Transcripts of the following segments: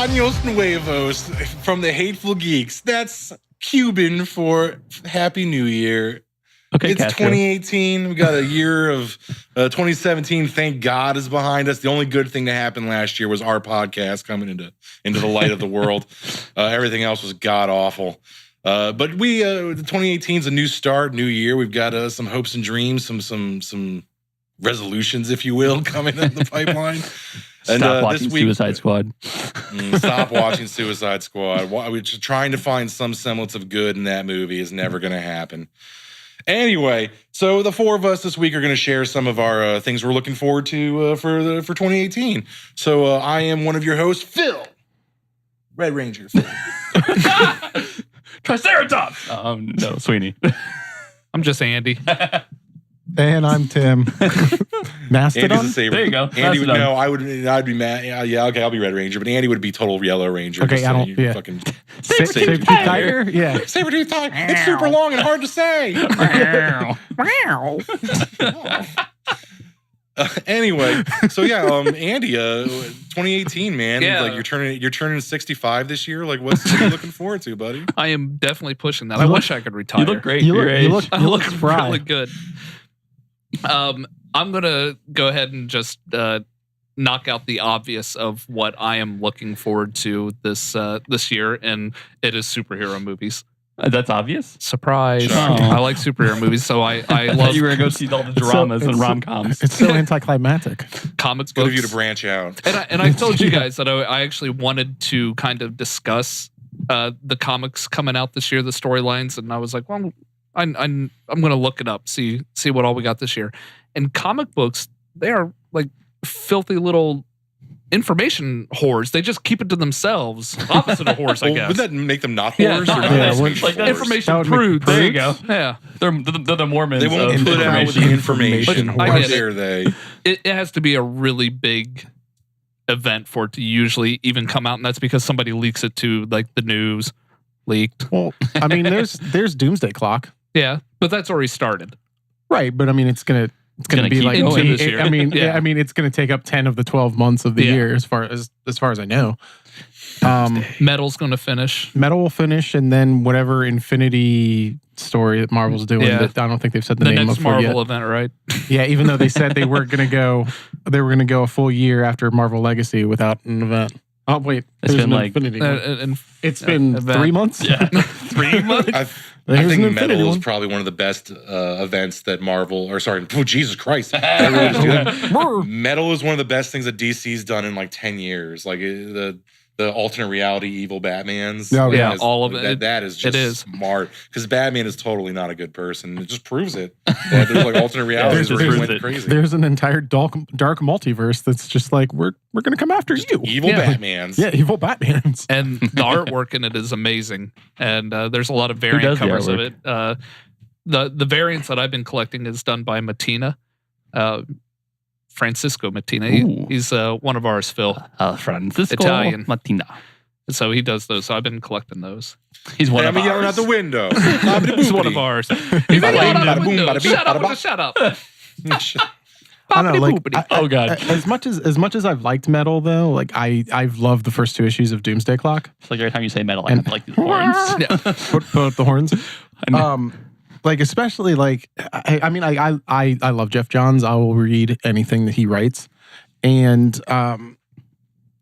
Años Nuevos from the Hateful Geeks. That's Cuban for Happy New Year. Okay, it's Castro. 2018. We got a year of 2017. Thank God is behind us. The only good thing that happened last year was our podcast coming into the light of the world. Everything else was god awful. But we 2018 is a new start, new year. We've got some hopes and dreams, some resolutions, if you will, coming in the pipeline. And, Stop watching this week, Suicide Squad. Stop watching Suicide Squad. We're trying to find some semblance of good in that movie is never going to happen. Anyway, so the four of us this week are going to share some of our things we're looking forward to for 2018. So I am one of your hosts, Phil. Red Ranger, Phil. Triceratops! No, Sweeney. I'm just Andy. And I'm Tim. Mastodon? There you go. Andy would know. I'd be mad. Yeah, okay, I'll be Red Ranger, but Andy would be total Yellow Ranger. Okay, I don't. Yeah. Fucking Saber-tooth tiger? Yeah. Saber-tooth tiger. It's super long and hard to say. Anyway, so yeah, Andy, 2018, man. Yeah. Like you're turning 65 this year. Like, what are you looking forward to, buddy? I am definitely pushing that. I wish I could retire. You look great. You for your age. look I look spry. really good. I'm gonna go ahead and just knock out the obvious of what I am looking forward to this year, and it is superhero movies. That's obvious. Surprise! Sure. I like superhero movies, so I thought love you were going to go see all the dramas and rom-coms. It's so anticlimactic. comics Good books. of you to branch out. And I told you guys that I actually wanted to kind of discuss the comics coming out this year, the storylines, and I was like, well, I'm going to look it up, see what all we got this year. And comic books, they are like filthy little information whores. They just keep it to themselves. Opposite of whores, I guess. Would that make them not Yeah, whores? no, or not yeah, information like that- whores? Information That would make- prudes. There you go. Yeah. They're the Mormons. They won't of put out with the information. I How get it. dare they? It has to be a really big event for it to usually even come out, and that's because somebody leaks it to like the news. Leaked. Well, I mean, there's Doomsday Clock. Yeah, but that's already started. Right, but I mean, it's gonna gonna be keep like going this year. I mean, Yeah. I mean, it's gonna take up 10 of the 12 months of the Yeah. year, as far as I know. Metal's going to finish. Metal will finish, and then whatever Infinity story that Marvel's doing. Yeah. That I don't think they've said the The name next of it yet. Marvel event, right? Yeah, even though they said they were gonna go a full year after Marvel Legacy without an event. Oh wait, It's there's been an like- Infinity one. And It's been event. 3 months. Yeah. 3 months? I There's think an Infinity Metal is one. probably one of the best events that Marvel, or sorry, oh Jesus Christ. I really just do that. Metal is one of the best things that DC's done in like 10 years. Like the alternate reality evil Batmans. Oh, Like, yeah, is- all of it. That is just It is. smart. Because Batman is totally not a good person. It just proves it. Yeah, there's like alternate realities there's- where he there's- went crazy. There's an entire dark multiverse that's just like we're gonna come after you. Evil Yeah. Batmans. Yeah, evil Batmans. and the artwork in it is amazing. And there's a lot of does variant the covers of artwork? it. The variants that I've been collecting is done by Mattina. Francisco Mattina. Ooh. He's one of ours, Phil. Francisco Italian. Martina. So he does those. So I've been collecting those. He's one Hey, of I'm yelling out ours. the window. He's one of ours. He's Bada yelling bing, out bada the boom, window. bada beep, Shut up! bada bop. Shut up! I don't know, like, Boppity-boopity. Oh, God. As much as I've liked Metal though, like I've loved the first 2 issues of Doomsday Clock. It's like every time you say metal, I And- have like these horns. Yeah. Put up the horns. I know. Like especially like I mean I love Jeff Johns. I will read anything that he writes, and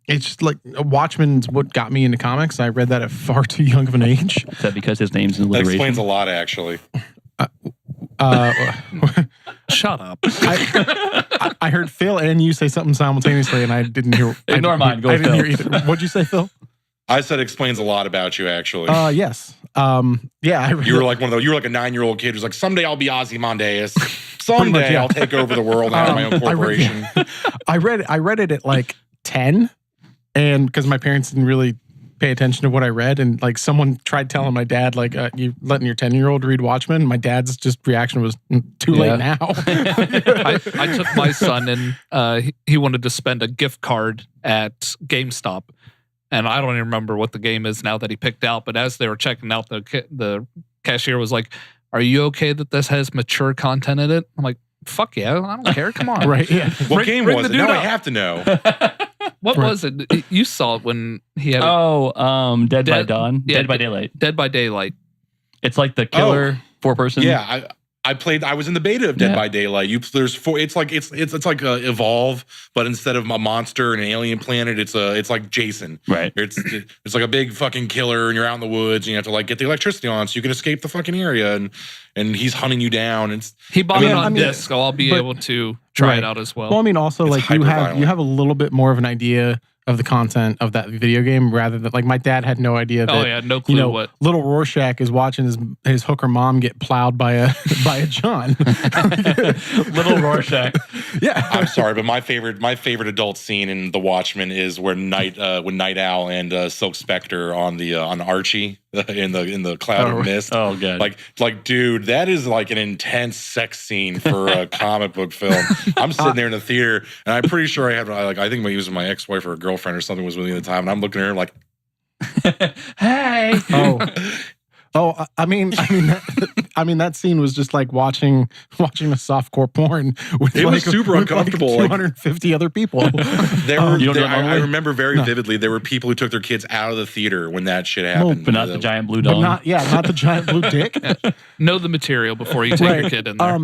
it's just like Watchmen's what got me into comics. I read that at far too young of an age. Is that because his name's in That alliteration? explains a lot, actually. Shut up. I heard Phil and you say something simultaneously, and I didn't hear. Ignore mine. Go I with didn't hear Phil. either. What'd you say, Phil? I said it explains a lot about you, actually. Yes. Yeah. I read You were it. like one of those. You were like a 9-year-old kid who's like, someday I'll be Ozymandias. Someday much, yeah. I'll take over the world and have my own corporation. I read it at like 10, and because my parents didn't really pay attention to what I read, and like someone tried telling my dad like you letting your 10-year-old read Watchmen. My dad's just reaction was too late now. I took my son and he wanted to spend a gift card at GameStop. And I don't even remember what the game is now that he picked out. But as they were checking out, the cashier was like, "Are you okay that this has mature content in it?" I'm like, "Fuck yeah, I don't care. Come on." Right? Yeah. What game ring was the it? dude Now I up. have to know. What Right. was it? You saw it when he had Dead by Dead- Dawn, yeah, Dead by Daylight. Dead by Daylight. It's like the killer 4-person. Yeah, I was in the beta of Dead Yeah. by Daylight. There's 4. It's like Evolve, but instead of a monster and an alien planet, it's like Jason. Right. It's like a big fucking killer, and you're out in the woods, and you have to like get the electricity on so you can escape the fucking area, and he's hunting you down. And He bought I mean, it on I mean, disc, so I'll be but- able to try Right. it out as well. Well, I mean, also It's like you hyper-violent. have a little bit more of an idea of the content of that video game rather than like my dad had no idea that oh yeah, no clue what. little Rorschach is watching his hooker mom get plowed by a John. Little Rorschach. Yeah. I'm sorry, but my favorite adult scene in The Watchmen is where Night Owl and Silk Spectre on Archie in the cloud of mist. Oh god. Like, dude, that is like an intense sex scene for a comic book film. I'm sitting there in the theater, and I'm pretty sure I think he was my ex-wife or a girlfriend or something was with me at the time, and I'm looking at her like, hey. I mean, that scene was just like watching a softcore porn with It was super uncomfortable, like- 250 other people. I remember very vividly there were people who took their kids out of the theater when that shit happened. But not the giant blue But dong. not the giant blue dick. Know the material before you take your kid in there.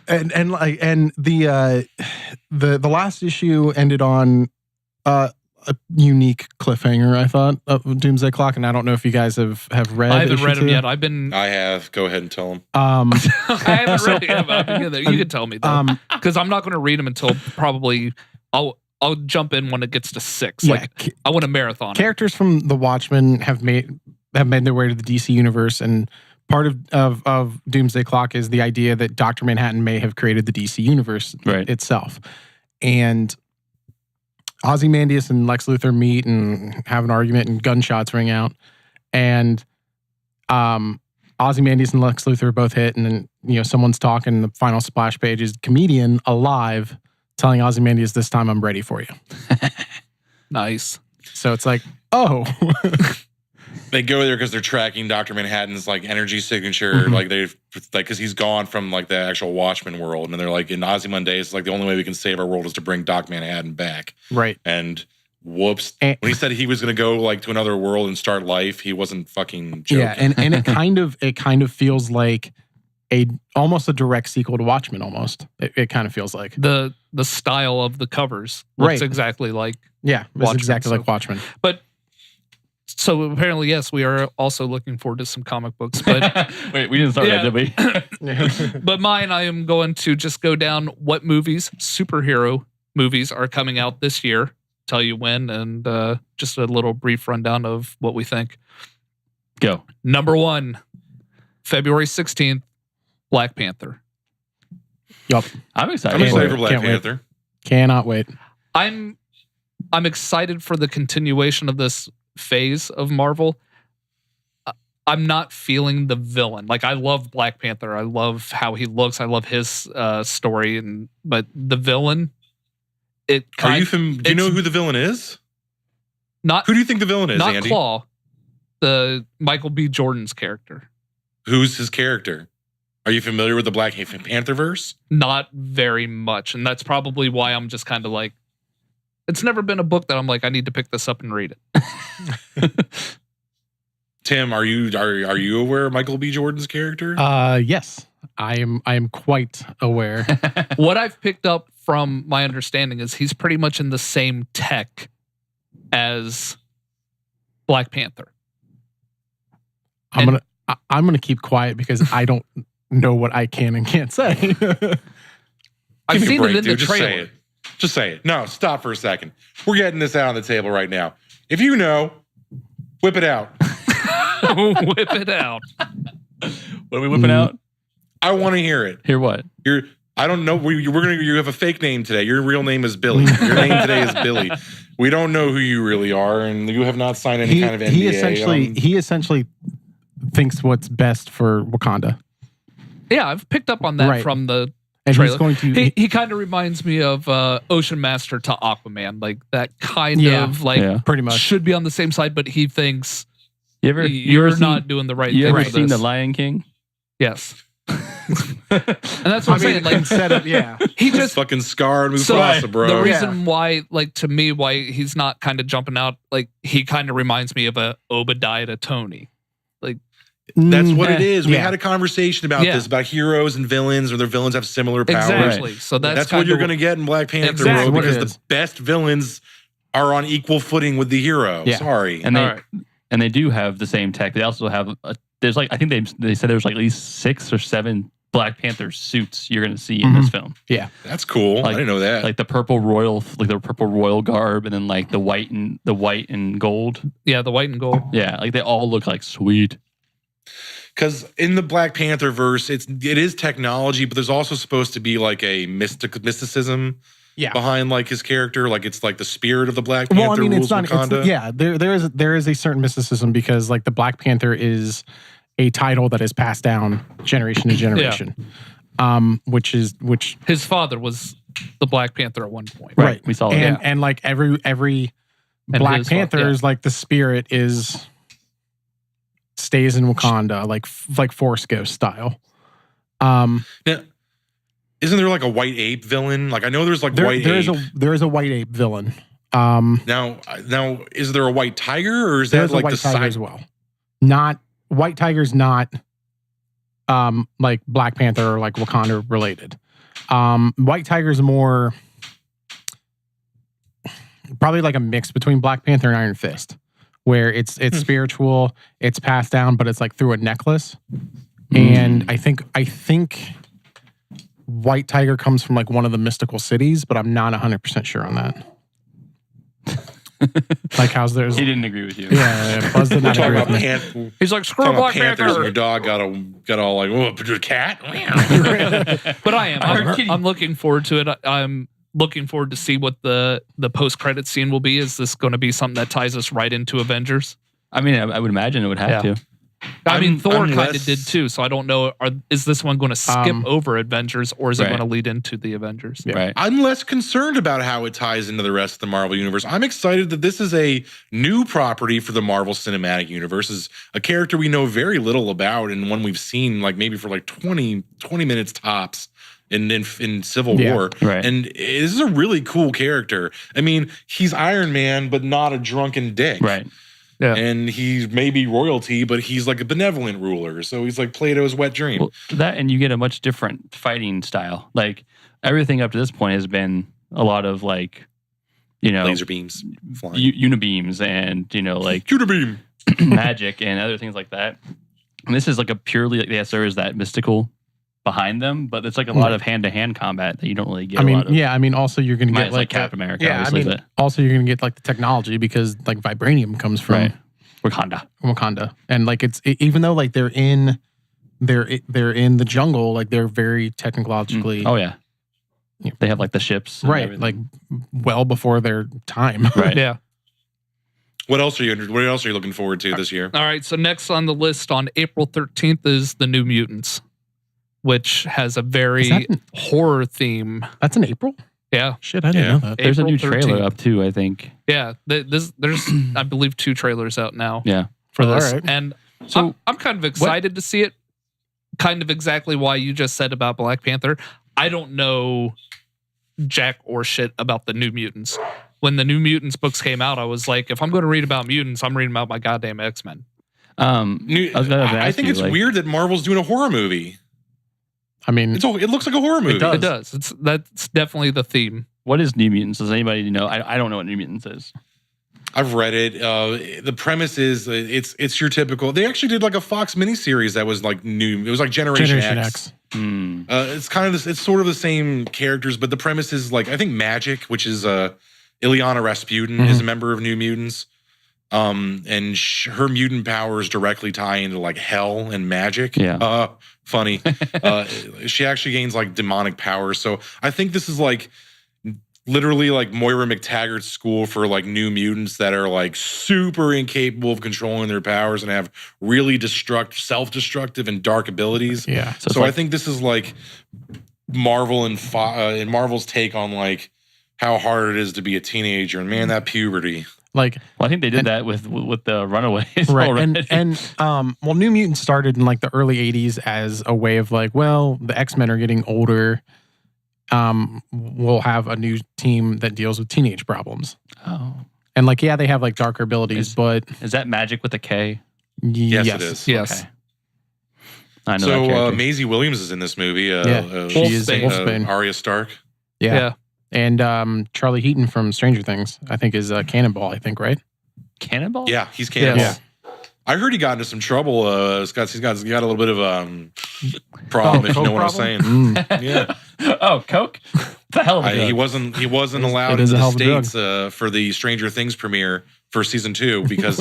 And the last issue ended on a unique cliffhanger, I thought, of Doomsday Clock, and I don't know if you guys have read. I haven't issue read them 2. yet. I've been. I have. Go ahead and tell them. I haven't read it yet, but I've been good there. You can tell me though, because I'm not going to read them until probably I'll jump in when it gets to 6. Yeah, Like I want a marathon. characters from the Watchmen have made their way to the DC universe, and part of Doomsday Clock is the idea that Dr. Manhattan may have created the DC universe itself. And Ozymandias and Lex Luthor meet and have an argument, and gunshots ring out. And Ozymandias and Lex Luthor both hit, and then someone's talking. And the final splash page is comedian alive telling Ozymandias, "This time I'm ready for you." Nice. So it's like, oh. They go there because they're tracking Dr. Manhattan's like energy signature, because he's gone from like the actual Watchmen world, and they're like in Ozymandias, like the only way we can save our world is to bring Doc Manhattan back. Right. And whoops, when he said he was going to go like to another world and start life, he wasn't fucking joking. Yeah, and it kind of feels like almost a direct sequel to Watchmen. Almost, it kind of feels like The style of the covers looks Right. exactly like. it's Watchmen, exactly so- like Watchmen. But so apparently, yes, we are also looking forward to some comic books. But Wait, we didn't start that, did we? but mine, I am going to just go down what superhero movies are coming out this year. Tell you when, and just a little brief rundown of what we think. Go. Number 1, February 16th, Black Panther. Yup, I'm excited. I'm excited for Can't Black wait. Panther. Cannot wait. I'm excited for the continuation of this phase of Marvel. I'm not feeling the villain. Like, I love Black Panther. I love how he looks. I love his story, but the villain, do you know who the villain is? not Who do you think the villain is, not Andy? Claw, the Michael B. Jordan's character. Who's his character? Are you familiar with the Black Panther verse? Not very much, and that's probably why I'm just kind of like, it's never been a book that I'm like, I need to pick this up and read it. Tim, are you aware of Michael B. Jordan's character? Yes, I am quite aware. What I've picked up from my understanding is he's pretty much in the same tech as Black Panther. I'm gonna keep quiet because I don't know what I can and can't say. I've Give me a seen break, it in the dude. Just say trailer. it. Just say it. No, stop for a second. We're getting this out on the table right now. If you know, whip it out. Whip it out. What are we whipping out? I want to hear it. Hear what? I don't know. You have a fake name today. Your real name is Billy. Your name today is Billy. We don't know who you really are, and you have not signed any kind of NDA. He essentially thinks what's best for Wakanda, Yeah, I've picked up on that Right. from the and trailer. he's going to. He kind of reminds me of Ocean Master to Aquaman, like that kind Yeah. of like Yeah. pretty much. should be on the same side, but he thinks You ever you're seen- not doing the right You thing ever for seen this. The Lion King? Yes. And that's what I'm saying. Like, instead of he just fucking scarred So, Mufasa, bro. the reason why, like, to me, why he's not kind of jumping out, like, he kind of reminds me of a Obadiah to Tony. Like, that's what it is. We yeah. had a conversation about this, about heroes and villains, or their villains have similar powers. exactly. So that's what you're going to get in Black Panther, Exactly. bro, because the best villains are on equal footing with the hero. Yeah. Sorry. And they do have the same tech. They also have there's like, I think they said there's like at least 6 or 7 Black Panther suits you're going to see in this film. Yeah, that's cool. Like, I didn't know that. Like the purple royal garb, and then like the white and gold. Yeah, the white and gold. Yeah, like they all look like sweet. Because in the Black Panther verse, it is technology, but there's also supposed to be like a mysticism behind like his character. Like it's like the spirit of the Black Panther. Well, I mean, rules Wakanda. There is a certain mysticism because like the Black Panther is a title that is passed down generation to generation. Which his father was the Black Panther at one point. Right. We saw it. And like every Black Panther is like the spirit stays in Wakanda, like Force Ghost style. Now, isn't there like a white ape villain? Like I know there's like there is a white ape villain. Now is there a white tiger, or is that like a white the tiger side as well? Not white tiger's not like Black Panther or like Wakanda related. White tiger's more probably like a mix between Black Panther and Iron Fist, where it's spiritual, it's passed down, but it's like through a necklace. And I think White Tiger comes from like one of the mystical cities, but I'm not 100% sure on that. Like how's there's he didn't agree with you. Yeah, Buzz did not agree with me. He's like, screw Black Panthers, Panther. and your dog got all like, oh, a cat. But I'm looking forward to it. I'm looking forward to see what the post credit scene will be. Is this going to be something that ties us right into Avengers? I mean, I would imagine it would have to. I mean, Thor kind of did too, so I don't know. Is this one going to skip over Avengers, or is it going to lead into the Avengers? Yeah. Right. I'm less concerned about how it ties into the rest of the Marvel Universe. I'm excited that this is a new property for the Marvel Cinematic Universe. Is a character we know very little about, and one we've seen like maybe for like 20 minutes tops in Civil War. Right. And this is a really cool character. I mean, he's Iron Man, but not a drunken dick. Right. Yeah. And he's maybe royalty, but he's like a benevolent ruler. So he's like Plato's wet dream. Well, that, and you get a much different fighting style. Like everything up to this point has been a lot of like, laser beams flying. Unibeams and, like Unibeam magic and other things like that. And this is like a purely, like, yes, there is that mystical behind them, but it's like a lot of hand-to-hand combat that you don't really get. Also you're going to get like Captain America. Yeah, obviously, also you're going to get like the technology because like vibranium comes from Wakanda, and like even though like they're in the jungle, like they're very technologically. Oh yeah, they have like the ships, and everything. Like well before their time. Right. Yeah. What else are you looking forward to this year? All right, so next on the list on April 13th is the New Mutants, which has a very horror theme. That's in April? Yeah. Shit, I didn't know that. There's April a new trailer 13th. up too, I think. Yeah, there's I believe 2 trailers out now. Yeah. For this. All right. And so I'm kind of excited to see it. Kind of exactly why you just said about Black Panther. I don't know jack or shit about the New Mutants. When the New Mutants books came out, I was like, if I'm going to read about mutants, I'm reading about my goddamn X-Men. I think it's weird that Marvel's doing a horror movie. I mean, it looks like a horror movie. It does. That's definitely the theme. What is New Mutants? Does anybody know? I don't know what New Mutants is. I've read it. The premise is it's your typical. They actually did like a Fox miniseries that was like new. It was like Generation X. It's kind of this. It's sort of the same characters, but the premise is like I think Magic, which is Ileana Rasputin, is a member of New Mutants. And her mutant powers directly tie into like hell and magic. Yeah. Funny. She actually gains like demonic powers. So I think this is like literally like Moira McTaggart's school for like new mutants that are like super incapable of controlling their powers and have really self-destructive and dark abilities. Yeah. So I think this is like Marvel and Marvel's take on like how hard it is to be a teenager, and man, that puberty. Like, Well, I think they did that with the Runaways. right. already. Well, New Mutants started in like the early 80s as a way of like, well, the X-Men are getting older. We'll have a new team that deals with teenage problems. Oh. And like, yeah, they have like darker abilities, but Is that Magic with a K? Yes, it is. Yes. Okay. I know that So character. Maisie Williams is in this movie. Yeah, she is Wolfsbane. Arya Stark. Yeah. And Charlie Heaton from Stranger Things, I think, is Cannonball, I think, right? Cannonball? Yeah, he's Cannonball. Yes. I heard he got into some trouble. He's got a little bit of problem, if you know what I'm saying. Mm. Yeah. Oh, Coke? The hell of a He drug. wasn't allowed It is into a hell the of a drug. States for the Stranger Things premiere for season 2 because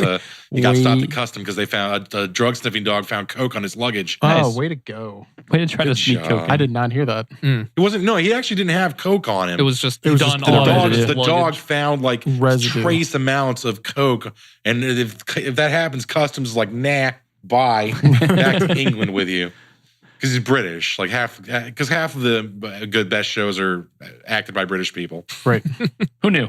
he got stopped at custom because they found a drug sniffing dog found coke on his luggage. Oh, Nice. way to go. Way to try to Good sneak job. Coke. I did not hear that. It wasn't. No, he actually didn't have coke on him. It was just It was done just on dog- his the dog luggage. found like Residue. trace amounts of coke, and if that happens, customs is like, nah, bye, back to England with you, because he's British. Like half of the good best shows are acted by British people. Right. Who knew?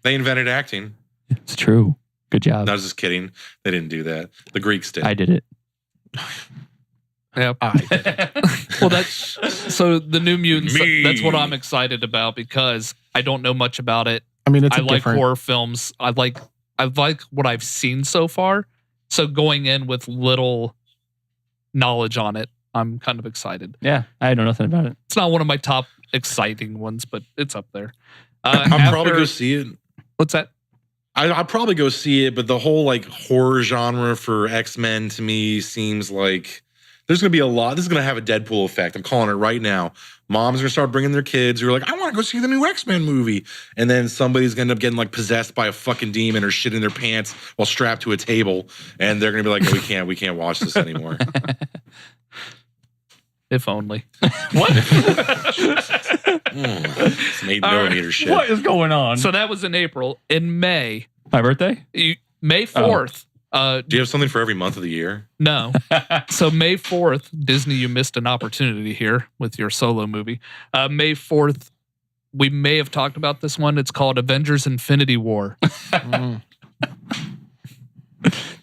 They invented acting. It's true. Good job. No, I was just kidding. They didn't do that. The Greeks did. I did it. Yeah. Well, that's so the New Mutants. Me. That's what I'm excited about because I don't know much about it. I mean, it's I a like different. horror films. I like what I've seen so far. So going in with little knowledge on it, I'm kind of excited. Yeah, I know nothing about it. It's not one of my top exciting ones, but it's up there. I'll probably go see it. What's that? I'll probably go see it, but the whole like horror genre for X-Men to me seems like there's going to be a lot. This is going to have a Deadpool effect. I'm calling it right now. Moms are going to start bringing their kids who are like, I want to go see the new X-Men movie. And then somebody's going to end up getting like possessed by a fucking demon or shit in their pants while strapped to a table. And they're going to be like, no, we can't watch this anymore. If only. What? Some 8mm shit. What is going on? So that was in April. In May, My birthday? May 4th. Do you have something for every month of the year? No. So May 4th, Disney, you missed an opportunity here with your solo movie. May 4th, we may have talked about this one. It's called Avengers Infinity War. Mm.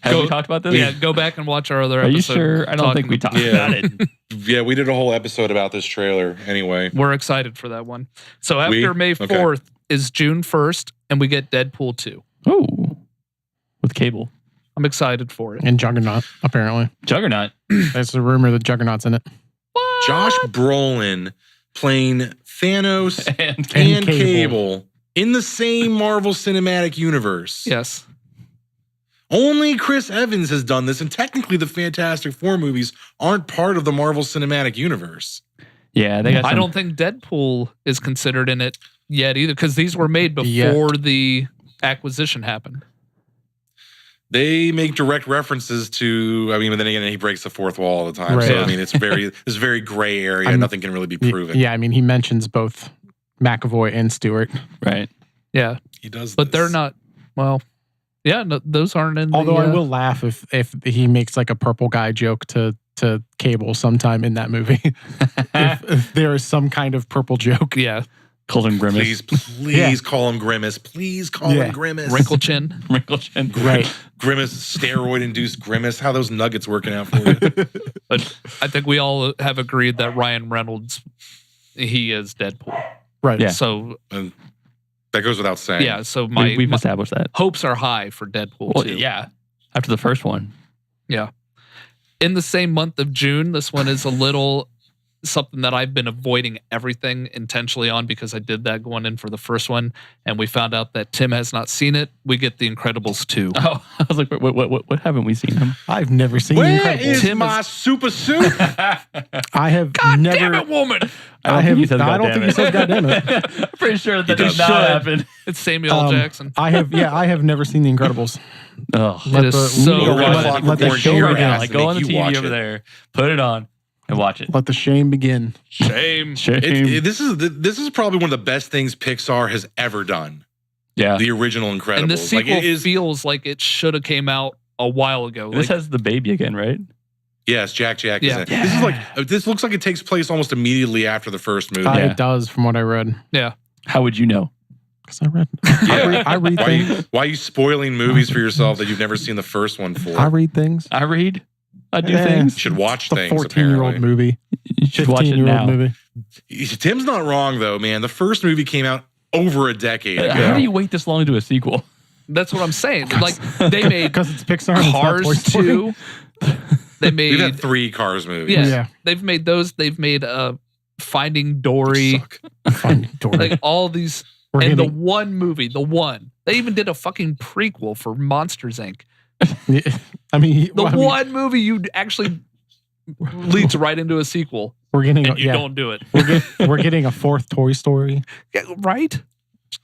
Have we talked about this? Yeah, go back and watch our other Are you episode. sure? I don't think we talked Yeah. about it. Yeah, we did a whole episode about this trailer anyway. We're excited for that one. So after May 4th is June 1st, and we get Deadpool 2. Ooh. With Cable. I'm excited for it. And Juggernaut, apparently. Juggernaut. There's a rumor that Juggernaut's in it. Josh Brolin playing Thanos And and Cable. Cable in the same Marvel Cinematic Universe. Yes. Only Chris Evans has done this, and technically the Fantastic Four movies aren't part of the Marvel Cinematic Universe. yeah, they got I some- don't think Deadpool is considered in it yet either, because these were made before the acquisition happened. They make direct references to, I mean, but then again, he breaks the fourth wall all the time. Right. So, I mean, it's a very gray area. Nothing can really be proven. Yeah, I mean, he mentions both McAvoy and Stewart. Right. Yeah. He does But this. they're not, well, yeah, no, those aren't in Although the... I will laugh if he makes like a purple guy joke to Cable sometime in that movie. if there is some kind of purple joke. Yeah. Calls him Grimace. Please call him Grimace. Please call him Grimace. Wrinkle chin. Wrinkle chin. Right. Grimace, steroid-induced Grimace. How those nuggets working out for you? But I think we all have agreed that Ryan Reynolds, he is Deadpool. Right. Yeah. So, And that goes without saying. yeah, so my We've established that. hopes are high for Deadpool Well, 2. yeah. After the first one. Yeah. In the same month of June, this one is a little something that I've been avoiding everything intentionally on because I did that going in for the first one, and we found out that Tim has not seen it. We get The Incredibles 2. Oh, I was like, what haven't we seen him? I've never seen Where Incredibles. is Tim my super suit? I have God never. damn it, woman! I think have. he said I don't goddamn think he said "goddamn it." I'm pretty sure that does. did not happen. It's Samuel L. Jackson. I have. Yeah, I have never seen The Incredibles. Oh, It is so Go good. watch let the Clockwork show Orange right your now. ass Like, and go on the make you TV watch over it. there, put it on, and watch it. Let the shame begin. Shame. Shame. This is probably one of the best things Pixar has ever done. Yeah. The original Incredibles. And the sequel it is. feels like it should have came out a while ago. This Like, has the baby again, right? Yes, Jack is Yeah. in it. This is like this looks like it takes place almost immediately after the first movie. Yeah. It does, from what I read. yeah. How would you know? Because I read things. Why are you spoiling movies for yourself that you've never seen the first one for? I read things. I read. I do things. You should watch It's a things. 14-year-old movie. You should watch it now. Movie. Tim's not wrong though, man. The first movie came out over a decade ago. How do you wait this long to do a sequel? That's what I'm saying. Like they made Because it's Pixar. And Cars it's not Toy Story. 2. They We've had made 3 Cars movies. yeah. They've made those. They've made Finding Dory. Suck. Finding Dory. Like all these. We're And getting- the one movie, they even did a fucking prequel for Monsters Inc. I mean, The one movie you actually leads right into a sequel, we're getting. and you don't do it. We're getting a 4th Toy Story. Yeah, right?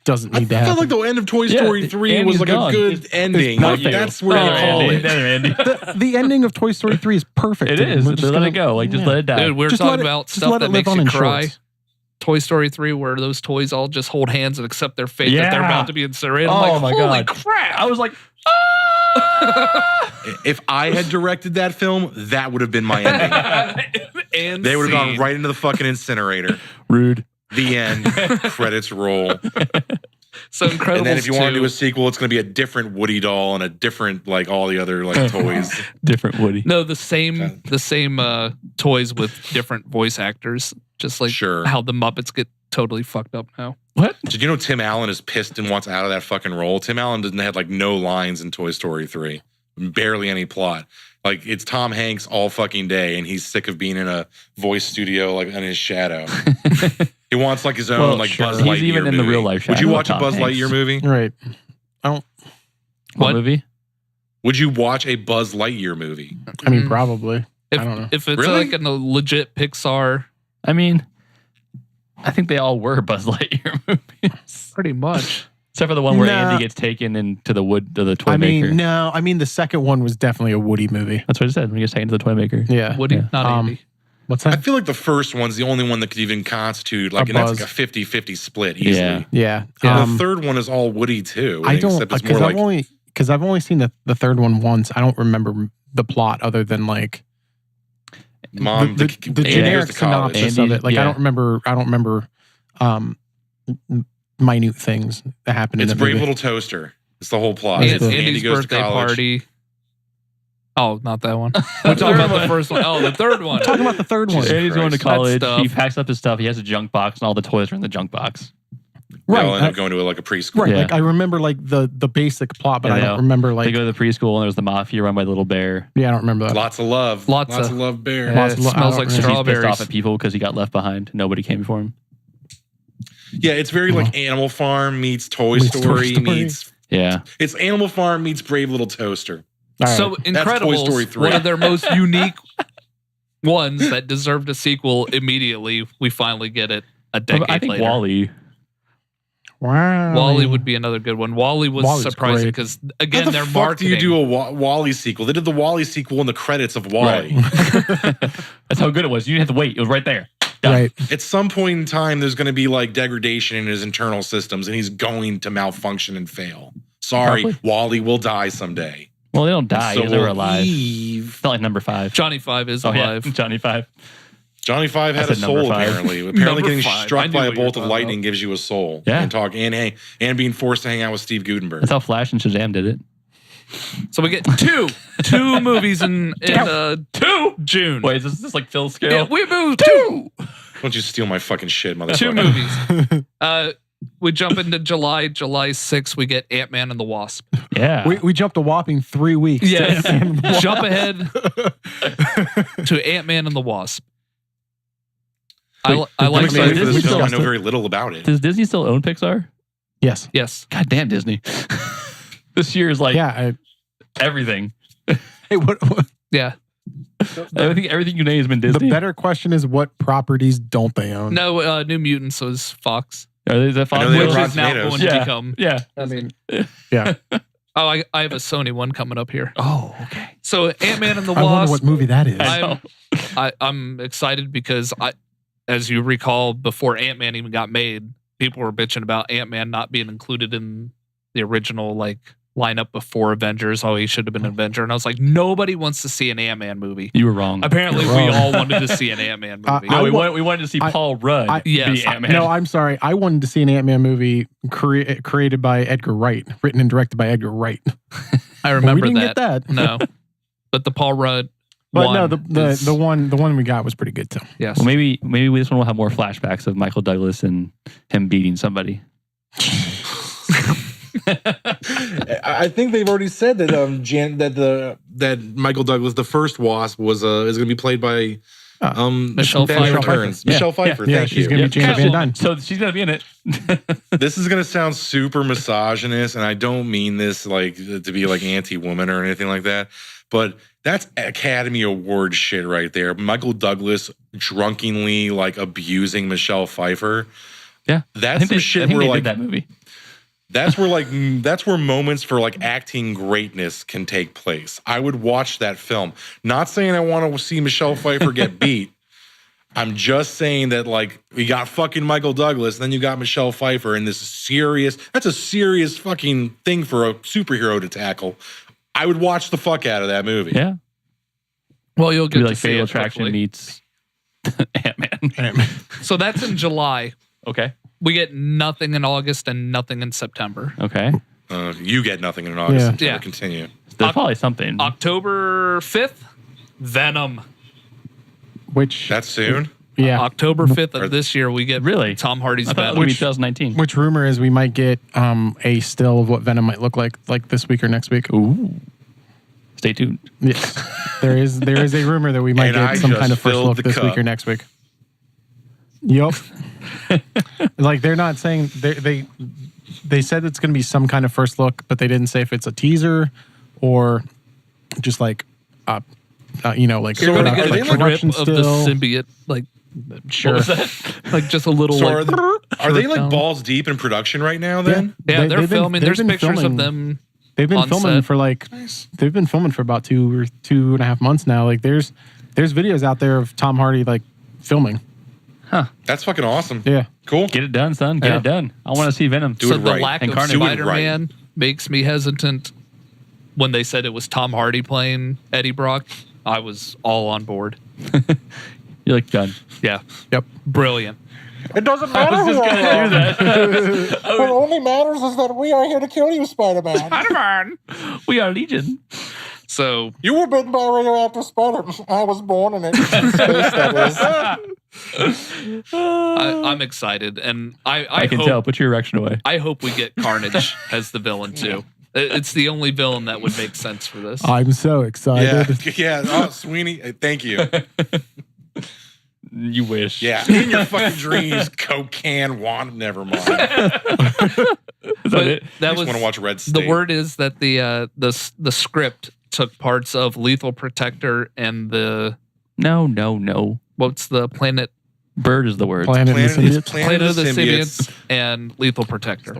Doesn't I need to felt happen. like the end of Toy Yeah, Story 3 was Andy's like gone. a good ending. Like, Thank you. that's where you call Andy. it. Andy. The ending of Toy Story 3 is perfect. It and is. we're Just just let gonna- it go. Like, just let it die. Dude, we're Just talking let it- about just stuff let that it live makes on you in cry. shorts. Toy Story 3, where those toys all just hold hands and accept their fate that they're Yeah. about to be incinerated. Oh I'm like, my holy God. crap. I was like, If I had directed that film, that would have been my ending. And They would have gone scene. right into the fucking incinerator. rude. The end. Credits roll. So Incredibles And then if you want to 2, do a sequel, it's going to be a different Woody doll and a different, like all the other like toys. Different Woody. no, the same toys with different voice actors, just like Sure. how the Muppets get totally fucked up now. What? Did you know Tim Allen is pissed and wants out of that fucking role? Tim Allen doesn't have like no lines in Toy Story 3. Barely any plot. Like it's Tom Hanks all fucking day, and he's sick of being in a voice studio like in his shadow. He wants like his own Well, like sure. Buzz He's Lightyear even in the movie. real life Would you shadow watch a of Buzz Tom Hanks. Lightyear movie? Right. What What? movie? Would you watch a Buzz Lightyear movie? I mean, Mm. probably. If, I don't know. If it's Really? like in a legit Pixar, I mean, I think they all were Buzz Lightyear movies. pretty much. Except for the one where Nah. Andy gets taken into the toy I maker. mean, no. I mean, the second one was definitely a Woody movie. That's what I said. When he gets taken to the toy maker. Yeah. Woody, Yeah. not Andy. What's I that? feel like the first one's the only one that could even constitute like, A and that's Buzz. like a 50-50 split easily. Yeah. Yeah. Yeah, the third one is all Woody too. I don't except it's because more I've only seen the third one once. I don't remember the plot other than like Mom, the here's generic the college. synopsis of Andy, it. Like yeah. I don't remember minute things that happen It's in the Brave movie. Little Toaster. It's the whole plot. It's It's the- Andy Andy's goes to birthday college. party. Oh, not that one. We're talking about the first one. Oh, the third one. Talking about the third one. Jesus Andy's going to Christ. college. That He stuff. packs up his stuff. He has a junk box, and all the toys are in the junk box. They'll Right. end up going to like a preschool. Right. Yeah. Like I remember like the basic plot, but Yeah, I they don't all- remember They like go to the preschool, and there's the mafia run by the little bear. yeah, I don't remember that. Lots of love. Lots of of- love bear. Yeah, Lots it of lo- I smells don't like remember. He's pissed strawberries. off at people because he got left behind. Nobody came for him. Yeah, it's very like Animal Farm meets Toy Meets Toy Story Story. meets. Yeah. It's Animal Farm meets Brave Little Toaster. All right. So Toy Story Incredibles, 3. one of their most unique ones that deserved a sequel immediately. We finally get it a decade I think later. Wally. wow. Wally would be another good one. Wally was Wally's surprising great. because How again, the their fuck marketing. do you do a Wally sequel? They did the Wally sequel in the credits of Wally. That's how good it was. You didn't have to wait. It was right there. Done. Right. At some point in time, there's going to be like degradation in his internal systems, and he's going to malfunction and fail. Sorry, Probably. Wally will die someday. Well, they don't die. So they were will alive. Eve. It's not like number 5. Johnny Five is Oh, alive. yeah. Johnny 5. Johnny Five I had a said number soul 5. apparently. Apparently, Number getting 5. I struck knew by a what you were bolt of talking lightning about. gives you a soul. Yeah. and talk and being forced to hang out with Steve Gutenberg. That's how Flash and Shazam did it. So we get two movies in June. Wait, is this like Phil's scale? Yeah, we moved two Don't you steal my fucking shit, motherfucker. movies. We jump into July 6th. We get Ant-Man and the Wasp. Yeah. We jumped a whopping 3 weeks. to Yes. Ant-Man and the Jump Wasp. ahead to Ant-Man and the Wasp. I like I'm excited for Disney this still film. I has know to- very little about it. Does Disney still own Pixar? Yes. yes. God damn Disney. This year is like Yeah. everything. Hey, what Yeah. Everything you name has been the Disney. better question is what properties don't they own? No, New Mutants was Fox, Is that I Fox? know they which own is Rotten now Tomatoes. going to Yeah. become. Yeah. I mean, Oh, I have a Sony one coming up here. Oh, okay. So Ant-Man and the I wonder Wasp. what movie that is. I know. I'm excited because as you recall, before Ant-Man even got made, people were bitching about Ant-Man not being included in the original like lineup before Avengers. Oh, he should have been an Avenger. And I was like, nobody wants to see an Ant-Man movie. You were wrong. Apparently, we all wanted to see an Ant-Man movie. No, we wanted to see Paul Rudd be Ant-Man. No, I'm sorry. I wanted to see an Ant-Man movie created by Edgar Wright, written and directed by Edgar Wright. I remember we didn't that. get that. No, but the Paul Rudd. But no, the one we got was pretty good too. Yes. Well, maybe this one will have more flashbacks of Michael Douglas and him beating somebody. I think they've already said that that Michael Douglas, the first Wasp, is going to be played by Michelle Pfeiffer. Michelle Pfeiffer. Thank you. She's going to be Jaina Van Dyne. So she's going to be in it. This is going to sound super misogynist, and I don't mean this like to be like anti-woman or anything like that, but that's Academy Award shit right there. Michael Douglas drunkenly like abusing Michelle Pfeiffer. Yeah, that's some shit where like that movie. That's where moments for like acting greatness can take place. I would watch that film. Not saying I want to see Michelle Pfeiffer get beat. I'm just saying that like we got fucking Michael Douglas, and then you got Michelle Pfeiffer, and that's a serious fucking thing for a superhero to tackle. I would watch the fuck out of that movie. Yeah. Well, you'll get to like see Fatal it Attraction hopefully. meets Ant-Man. So that's in July. Okay. We get nothing in August and nothing in September. Okay. You get nothing in August. Yeah. Continue. There's probably something. October 5th, Venom. Which That's soon. yeah. October 5th of this year, we get Really? Tom Hardy's I thought it Venom. would be 2019. Which rumor is we might get a still of what Venom might look like this week or next week. Ooh. Stay tuned. Yes. there is a rumor that we might And I get some just kind of first filled look the this cup. week or next week. Yup. Like they're not saying they said it's going to be some kind of first look, but they didn't say if it's a teaser or just like like You're going to are get they a like grip production of the still. symbiote, like Sure. What was that? like just a little. So like, are they like down. balls deep in production right now? Then Yeah, they're they've been- filming. they've There's been pictures filming- of them. They've been on filming set. for like they've been filming for about 2.5 months now. Like there's videos out there of Tom Hardy like filming. that's fucking awesome. Yeah. Cool. Get it done, son. Get Yeah. it done. I want to see Venom. Do So it the right. lack And of Carnage. Do it Spider-Man makes me hesitant. When they said it was Tom Hardy playing Eddie Brock, I was all on board. You're like done. Yeah, Yep. brilliant. It doesn't I matter was who just I gonna am. do that. What only matters is that we are here to kill you, Spider-Man. Spider-Man. We are Legion. So You were bitten by a radioactive spider. I was born in it. In space, that is. I'm excited, and I can hope, tell. Put your erection away. I hope we get Carnage as the villain too. It's the only villain that would make sense for this. I'm so excited. Yeah. Oh, Sweeney, thank you. You wish. Yeah. In your fucking dreams, Coke can wand. Never mind. I Is that But it? that just was want to watch Red State. the word is that the script took parts of Lethal Protector and the No. what's the planet Bird is the word. Planet of the Planet, Symbiotes. it's Planet of the Symbiotes. and Lethal Protector.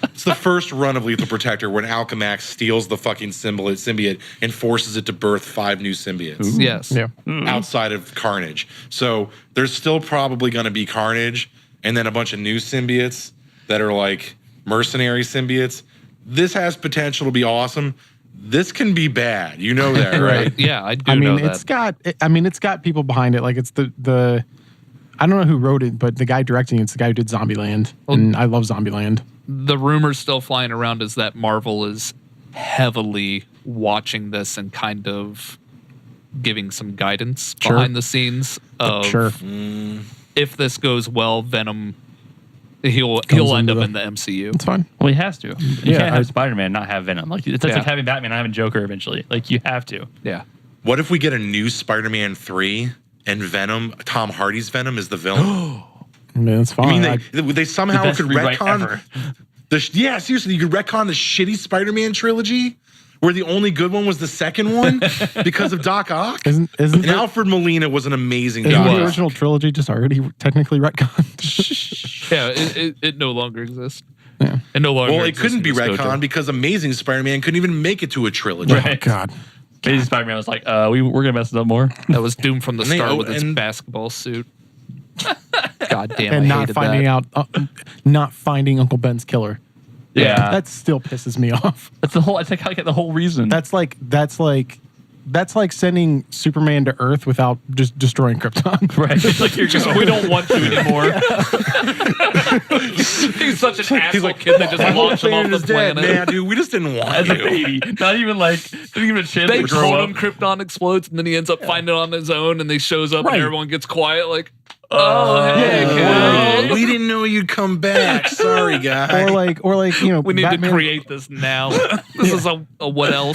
It's the first run of Lethal Protector when Alchemax steals the fucking symbiote and forces it to birth 5 new symbiotes Yes. Yeah. outside of Carnage. So there's still probably going to be Carnage and then a bunch of new symbiotes that are like mercenary symbiotes. This has potential to be awesome. This can be bad. You know that, right? Yeah, I do I mean, know it's that. got people behind it. Like it's the I don't know who wrote it, but the guy directing it's the guy who did Zombieland, and I love Zombieland. The rumors still flying around is that Marvel is heavily watching this and kind of giving some guidance Sure. behind the scenes of Sure. if this goes well, Venom he'll end into up the- in the MCU. It's fine. Well, he has to. You Yeah, can't I- have Spider-Man not have Venom. Like it's Yeah. like having Batman not having Joker eventually. Like you have to. Yeah. What if we get a new Spider-Man 3 and Venom, Tom Hardy's Venom is the villain? I mean, it's fine. I mean, they somehow The best could rewrite retcon ever. yeah, seriously, you could retcon the shitty Spider-Man trilogy where the only good one was the second one because of Doc Ock. isn't And the, Alfred Molina was an amazing isn't Doc the Ock. original trilogy just already technically retconned? Yeah, it no longer exists. Yeah. It no longer Well, it exists couldn't be in this retconned dojo. because Amazing Spider-Man couldn't even make it to a trilogy. Right. Oh God. Amazing Spider-Man was like, we're gonna mess it up more. That was doomed from the And they- start with its and- basketball suit. God damn, And I not hated finding that. out, not finding Uncle Ben's killer. Yeah. That still pisses me off. That's the whole. I think I get the whole reason. That's like sending Superman to Earth without just destroying Krypton. right. It's like you're just. We don't want you anymore. He's such an asshole kid. They just launched him off the planet. Man, dude, we just didn't want As a you. baby, not even a chance They to grow told up. him Krypton explodes, and then he ends up finding it on his own, and he shows up, Right. and everyone gets quiet, like, hey, kid. We didn't know you'd come back. Sorry, guy. Or like we need Batman, to create this now. This is a what else?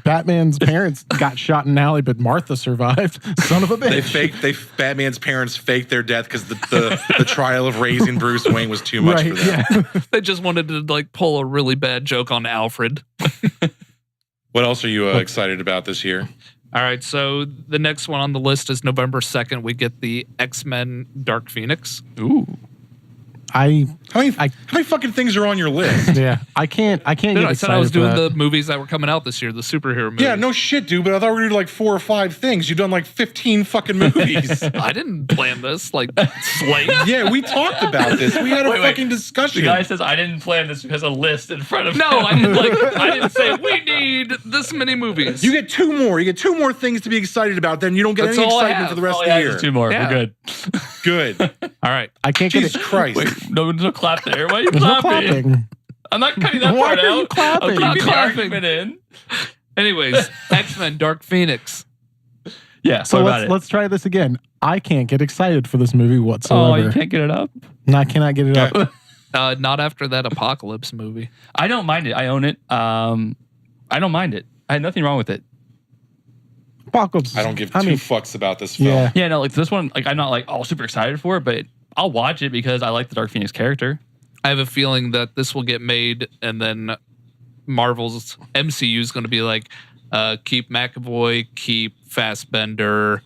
Batman's parents got shot in an alley, but Martha survived. Son of a bitch. Batman's parents faked their death because the trial of raising Bruce Wayne was too much for them. Yeah. They just wanted to like pull a really bad joke on Alfred. What else are you excited about this year? All right, so the next one on the list is November 2nd. We get the X-Men Dark Phoenix. Ooh. How many fucking things are on your list? I can't Dude, get I said I was excited for doing that. the movies that were coming out this year, the superhero movies. Yeah, no shit, dude. But I thought we were gonna do like 4 or 5 things. You've done like 15 fucking movies. I didn't plan this, like slate. Yeah, we talked about this. We had a Wait. fucking discussion. The guy says I didn't plan this because a list in front of No, him. I didn't say we need this many movies. You get 2 more. You get 2 more things to be excited about. Then you don't get That's any all I excitement have. for the rest All of he the has year. is 2 more. Yeah. We're good. Good. All right. I can't get Jesus it. Christ. Wait, no clap there. Why are you There's no clapping? clapping. I'm not cutting that Why part are you out. clapping? I'm Not keeping the clapping. argument in. Anyways, X-Men Dark Phoenix. Yeah, So what about let's try this again. I can't get excited for this movie Oh, whatsoever. you can't get it up? And I cannot get it up. Not after that Apocalypse movie. I don't mind it. I own it. I don't mind it. I had nothing wrong with it. Apocalypse. I don't give 2 fucks about this film. Yeah. Yeah, no, like this one, like I'm not like all super excited for it, but I'll watch it because I like the Dark Phoenix character. I have a feeling that this will get made, and then Marvel's MCU is going to be like, keep McAvoy, keep Fassbender,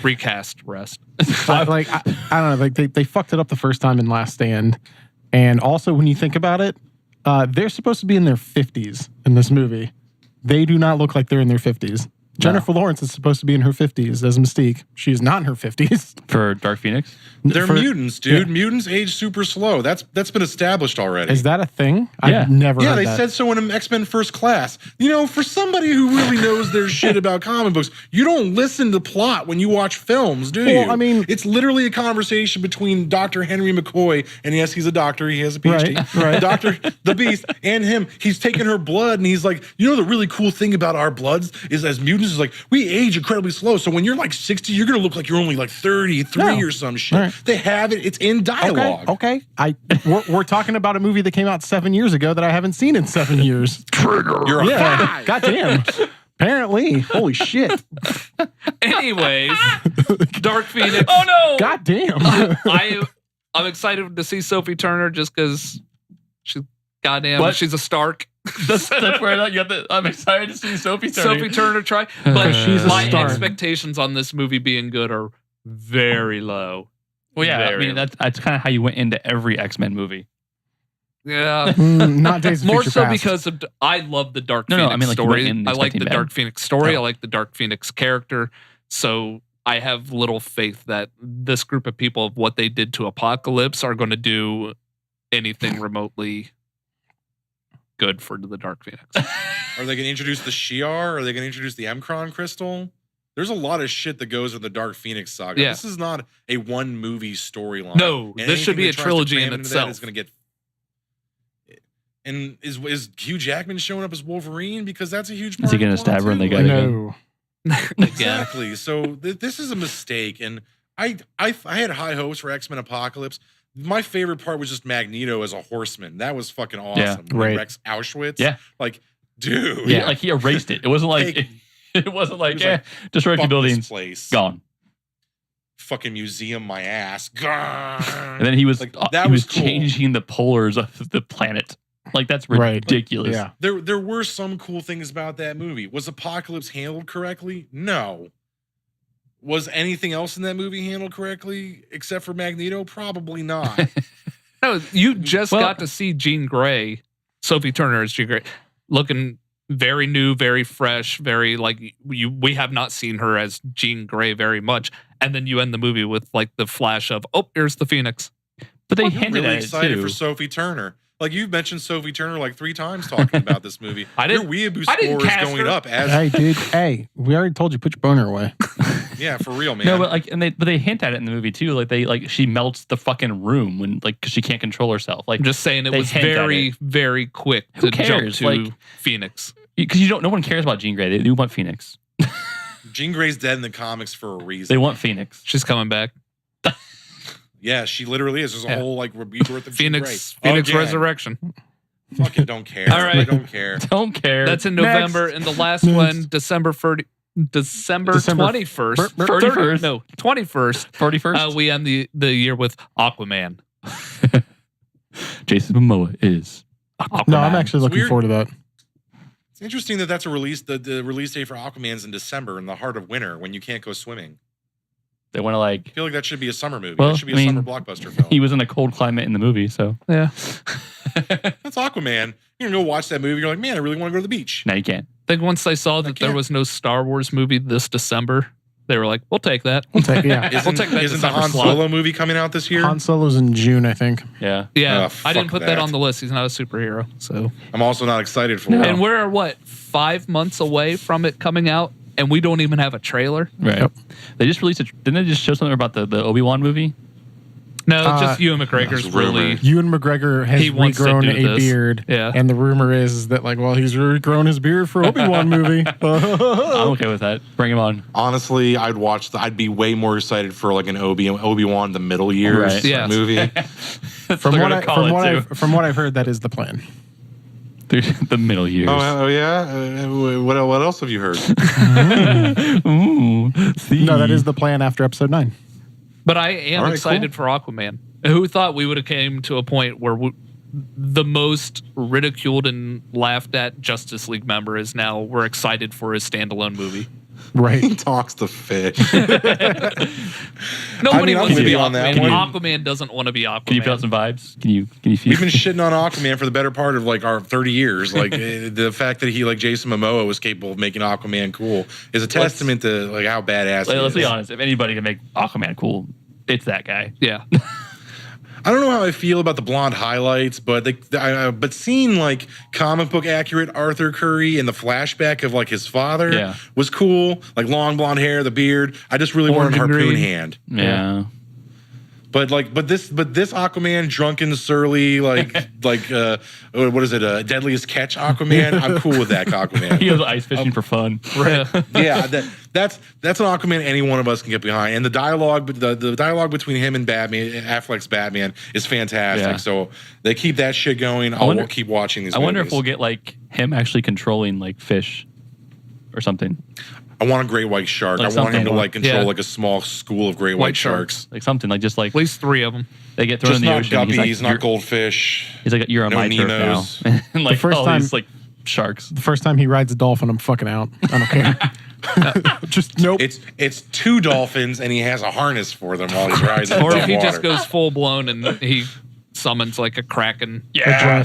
recast rest. I don't know. Like they fucked it up the first time in Last Stand, and also when you think about it, they're supposed to be in their 50s in this movie. They do not look like they're in their 50s. Jennifer Lawrence is supposed to be in her 50s as Mystique. She is not in her 50s. For Dark Phoenix? They're mutants, dude. Yeah. Mutants age super slow. That's been established already. Is that a thing? Yeah. I've never heard Yeah, they that. said so in X-Men First Class. You know, for somebody who really knows their shit about comic books, you don't listen to plot when you watch films, do you? Well, I mean, it's literally a conversation between Dr. Henry McCoy, and yes, he's a doctor. He has a PhD. Right. Dr. the Beast, and him. He's taking her blood, and he's like, you know, the really cool thing about our bloods is as mutants is like, we age incredibly slow. So when you're like 60, you're going to look like you're only like 33 or some shit. Right. They have it. It's in dialogue. Okay. We're talking about a movie that came out 7 years ago that I haven't seen in 7 years. Trigger. You're a Yeah. Goddamn. Apparently. Holy shit. Anyways, Dark Phoenix. Oh no! Goddamn. I'm excited to see Sophie Turner just because she's goddamn. What? She's a Stark. That's where you have to, I'm excited to see Sophie Turner. Sophie Turner try, but She's a my Stark. expectations on this movie being good are very low. Well, yeah, I Very mean that's kind of how you went into every X-Men movie. Yeah. Not Days of More Future so Past. because of I love the Dark No, Phoenix I mean, like, you went story. in I like the expecting Dark bad. Phoenix story. Oh. I like the Dark Phoenix character. So I have little faith that this group of people, of what they did to Apocalypse, are going to do anything remotely good for the Dark Phoenix. Are they going to introduce the Shi'ar? Are they going to introduce the Emkron crystal? There's a lot of shit that goes in the Dark Phoenix saga. Yeah. This is not a one movie storyline. No, And this should anything be that a tries to trilogy cram in into that itself. is going to get. And is Hugh Jackman showing up as Wolverine? Because that's a huge part Is he of the gonna plot, stab her in the too. gut? No. Again. Exactly. So this is a mistake, and I had high hopes for X-Men Apocalypse. My favorite part was just Magneto as a horseman. That was fucking awesome. Yeah, When he right. wrecks Auschwitz. Yeah. Like, dude. Yeah, like he erased it. It wasn't like Hey, it wasn't like, was yeah, like, destroy a few fuck buildings, this place. gone. Fucking museum my ass. And then he was Like, he that was was cool. changing the polars of the planet. Like that's Right. ridiculous. Yeah. There were some cool things about that movie. Was Apocalypse handled correctly? No. Was anything else in that movie handled correctly except for Magneto? Probably not. No, you just Well- got to see Jean Grey, Sophie Turner as Jean Grey, looking very new, very fresh, very like we have not seen her as Jean Grey very much. And then you end the movie with like the flash of, oh, here's the Phoenix. But they I'm hinted really at it excited too. for Sophie Turner. Like you've mentioned Sophie Turner like 3 times talking about this movie. I didn't- Your weeaboo I didn't score is cast going her. up as Hey, dude. Hey, we already told you put your boner away. yeah, for real, man. No, but like, but they hint at it in the movie too. Like she melts the fucking room when like because she can't control herself. Like I'm just saying it they was hint at very, it. very quick Who to jump cares? to Like- Phoenix. because you don't. No one cares about Jean Grey. They do want Phoenix. Jean Grey's dead in the comics for a reason. They want Phoenix. She's coming back. Yeah, she literally is. There's a Yeah. whole like rebirth of Phoenix Jean Grey. Again. Resurrection. Fucking don't care. All right. I don't care. Don't care. That's in Next. November, and the last Next. one, December 21st. 31st. No, 21st. 31st. We end the year with Aquaman. Jason Momoa is Aquaman. No, I'm actually looking weird. forward to that. It's interesting that that's a release. The release date for Aquaman's in December in the heart of winter when you can't go swimming. They want to like. I feel like that should be a summer movie. Well, That should be I a mean, summer blockbuster film. He was in a cold climate in the movie, so Yeah. That's Aquaman. You're gonna go watch that movie. You're like, man, I really want to go to the beach. now you can't. I think once they saw that there can't. was no Star Wars movie this December, they were like, we'll take that. We'll take it. Yeah. Isn't, take that isn't the December Han slot. Solo movie coming out this year? Han Solo's in June, I think. Yeah. Yeah. Oh, I didn't fuck put that that. on the list. He's not a superhero. So, I'm also not excited for and it. we're what, 5 months away from it coming out, and we don't even have a trailer. Right. Yep. They just released. Didn't they just show something about the Obi-Wan movie? No, just Ewan that's McGregor's rumor. really. Ewan McGregor has He wants to regrown do a this. beard. Yeah. And the rumor is that, like, well, he's regrown his beard for Obi-Wan movie. I'm okay with that. Bring him on. Honestly, I'd be way more excited for like an Obi-Wan the middle years Right. Yeah. movie. That's From what what, they're gonna call it, too. from what I've heard, that is the plan. The middle years. Oh yeah. What else have you heard? Ooh, see. No, that is the plan after episode 9. But I am All right, excited for Aquaman. Who thought we would have came to a point where the most ridiculed and laughed at Justice League member is now we're excited for his standalone movie. Right. He talks to fish. Nobody I'm wants to with be you on that Aquaman. one. Aquaman doesn't want to be Aquaman. Can you feel some vibes? Can you feel? We've been shitting on Aquaman for the better part of like our 30 years. Like the fact that he like Jason Momoa was capable of making Aquaman cool is a testament to like how badass he Let's is. be honest. If anybody can make Aquaman cool, it's that guy. Yeah. I don't know how I feel about the blonde highlights, but but seeing like comic book accurate Arthur Curry in the flashback of like his father Yeah. was cool. Like long blonde hair, the beard. I just really wanted Orange and Harpoon green. Hand. Yeah. But this Aquaman, drunken, surly, like what is it? Deadliest Catch Aquaman. I'm cool with that He Aquaman. goes ice fishing for fun. Yeah, that's an Aquaman any one of us can get behind. And the dialogue between him and Batman, Affleck's Batman, is fantastic. Yeah. So they keep that shit going. I'll keep watching these. I wonder if movies. we'll get like him actually controlling like fish or something. I want a great white shark. Like I want him to something. like control Yeah. like a small school of great white White sharks. sharks. Like something like just like At least 3 of them. they get thrown Just in the not ocean. guppies, He's like, not you're- goldfish. He's like, you're on no my turf now. Nemos. And like first all time- these like sharks. The first time he rides a dolphin, I'm fucking out. I don't care. Just nope. It's 2 dolphins and he has a harness for them while he's riding. Or if above he water. just goes full blown and he summons like a kraken. Yeah.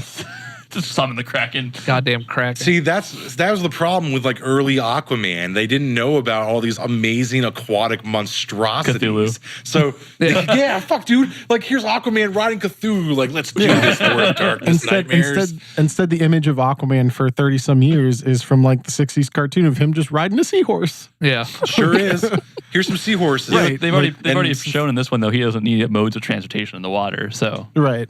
Just summon the Kraken. Goddamn kraken. See, that was the problem with like early Aquaman. They didn't know about all these amazing aquatic monstrosities. Cthulhu. So yeah, fuck, dude. Like here's Aquaman riding Cthulhu. Like let's do this Lord of Darkness nightmares. Instead, the image of Aquaman for 30 some years is from like the 60s cartoon of him just riding a seahorse. Yeah. Sure is. Here's some seahorses. Yeah, they've already and shown in this one though he doesn't need modes of transportation in the water. So Right.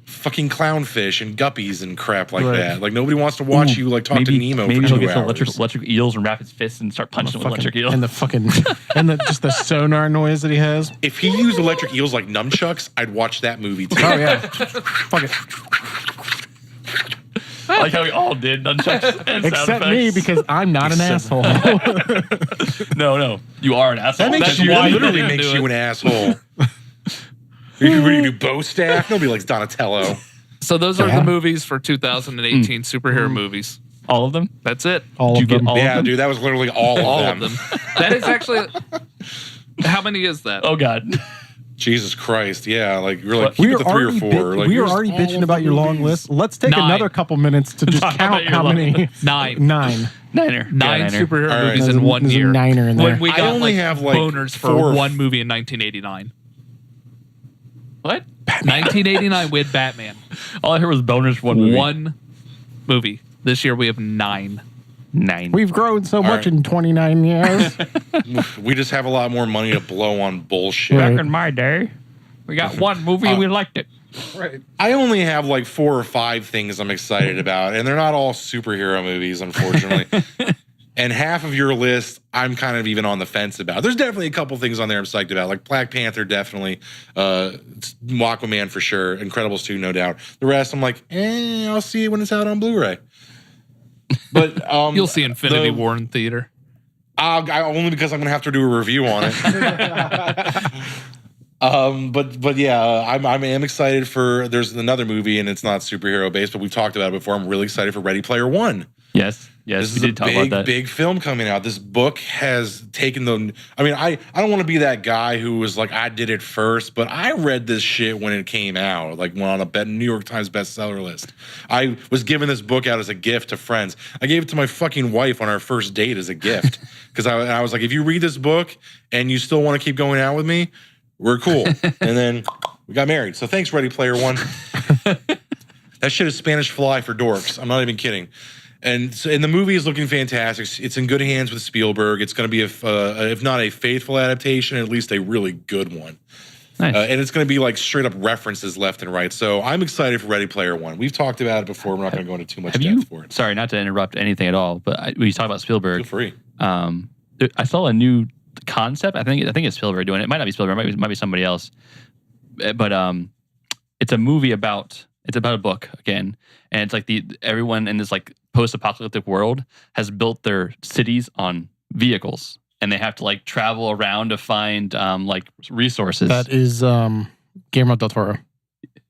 fucking clownfish and guppies and crap like Right. that. Like nobody wants to watch you like talk to Nemo maybe for he'll 2 get some hours. electric eels and wrap his fists and start punching with electric eels. And the fucking just the sonar noise that he has. If he used electric eels like nunchucks, I'd watch that movie too. Oh yeah. Fuck it. I like how we all did nunchucks and Except sound me effects. because I'm not an asshole. No, you are an asshole. That makes That's you why literally didn't makes do you it. an asshole. Are you ready to do bow staff? Nobody likes Donatello. So those are Yeah. the movies for 2018 superhero movies. all of them. That's it. All Did you of get them. all of Yeah, them? dude, that was literally all All of of them. them. That is actually. How many is that? Oh God. Jesus Christ, yeah, like you're like What? keep We it are to 3 or already, 4. Like we are here's already all bitching of about the your long movies. list. Let's take 9. another couple minutes to just Talk about count your how long many. list. 9. 9. Niner. Nine Yeah, Niner. superhero All right. movies There's in a- 1 there's a year. niner in there. When we I got only like have, like, boners 4 for or one movie in 1989. What? 1989 we had Batman. All I heard was bonus for one movie. One movie. This year we have 9. 9. We've grown so much right. in 29 years. We just have a lot more money to blow on bullshit. Right. Back in my day, we got one movie and we liked it. Right. I only have like 4 or 5 things I'm excited about, and they're not all superhero movies, unfortunately. And half of your list, I'm kind of even on the fence about. There's definitely a couple things on there I'm psyched about, like Black Panther, definitely. Aquaman for sure. Incredibles 2, no doubt. The rest, I'm like, I'll see it when it's out on Blu-ray. But You'll see Infinity War in theater. Only because I'm gonna have to do a review on it. But yeah, I am excited for. There's another movie, and it's not superhero based, but we've talked about it before. I'm really excited for Ready Player One. Yes, This we is did a talk about that. big film coming out. This book has taken the. I mean, I don't want to be that guy who was like, I did it first, but I read this shit when it came out, like on a New York Times bestseller list. I was giving this book out as a gift to friends. I gave it to my fucking wife on our first date as a gift because I was like, if you read this book and you still want to keep going out with me, we're cool. And then we got married. So thanks, Ready Player One. That shit is Spanish Fly for dorks. I'm not even kidding. And the movie is looking fantastic. It's in good hands with Spielberg. It's going to be, if not a faithful adaptation, at least a really good one. Nice. And it's going to be like straight up references left and right. So I'm excited for Ready Player One. We've talked about it before. We're not going to go into too much depth for it. Sorry, not to interrupt anything at all, but when you talk about Spielberg, Feel free. I saw a new concept. I think it's Spielberg doing it. It might not be Spielberg. It might be somebody else. But it's a movie about. It's about a book again, and it's like everyone in this like post-apocalyptic world has built their cities on vehicles, and they have to like travel around to find like resources. That is Guillermo del Toro.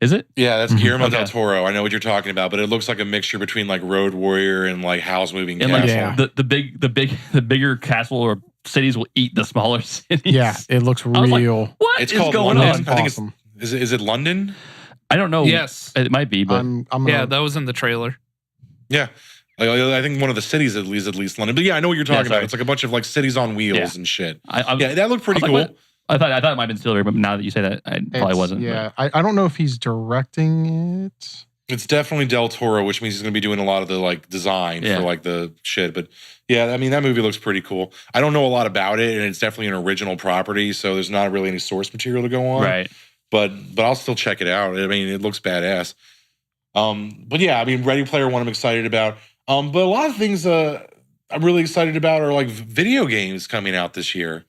Is it? Yeah, that's Guillermo Okay. del Toro. I know what you're talking about, but it looks like a mixture between like Road Warrior and like House Moving And Castle. like the bigger castle or cities will eat the smaller cities. Yeah, it looks I was like, real. what It's is called going London. on? I think Awesome. is it London? I don't know. Yes. It might be, but I'm Yeah, gonna- that was in the trailer. Yeah. I think one of the cities at least London. But yeah, I know what you're talking about. sorry. It's like a bunch of like cities on wheels Yeah. and shit. yeah, That looked pretty I cool. was like, what? I thought it might have been Spielberg, but now that you say that, it probably it's- wasn't. Yeah, I don't know if he's directing it. It's definitely Del Toro, which means he's going to be doing a lot of the like design Yeah. for like the shit. But yeah, I mean, that movie looks pretty cool. I don't know a lot about it, and it's definitely an original property, so there's not really any source material to go on. Right. But I'll still check it out. I mean, it looks badass. But yeah, I mean, Ready Player One, I'm excited about. But a lot of things I'm really excited about are like video games coming out this year.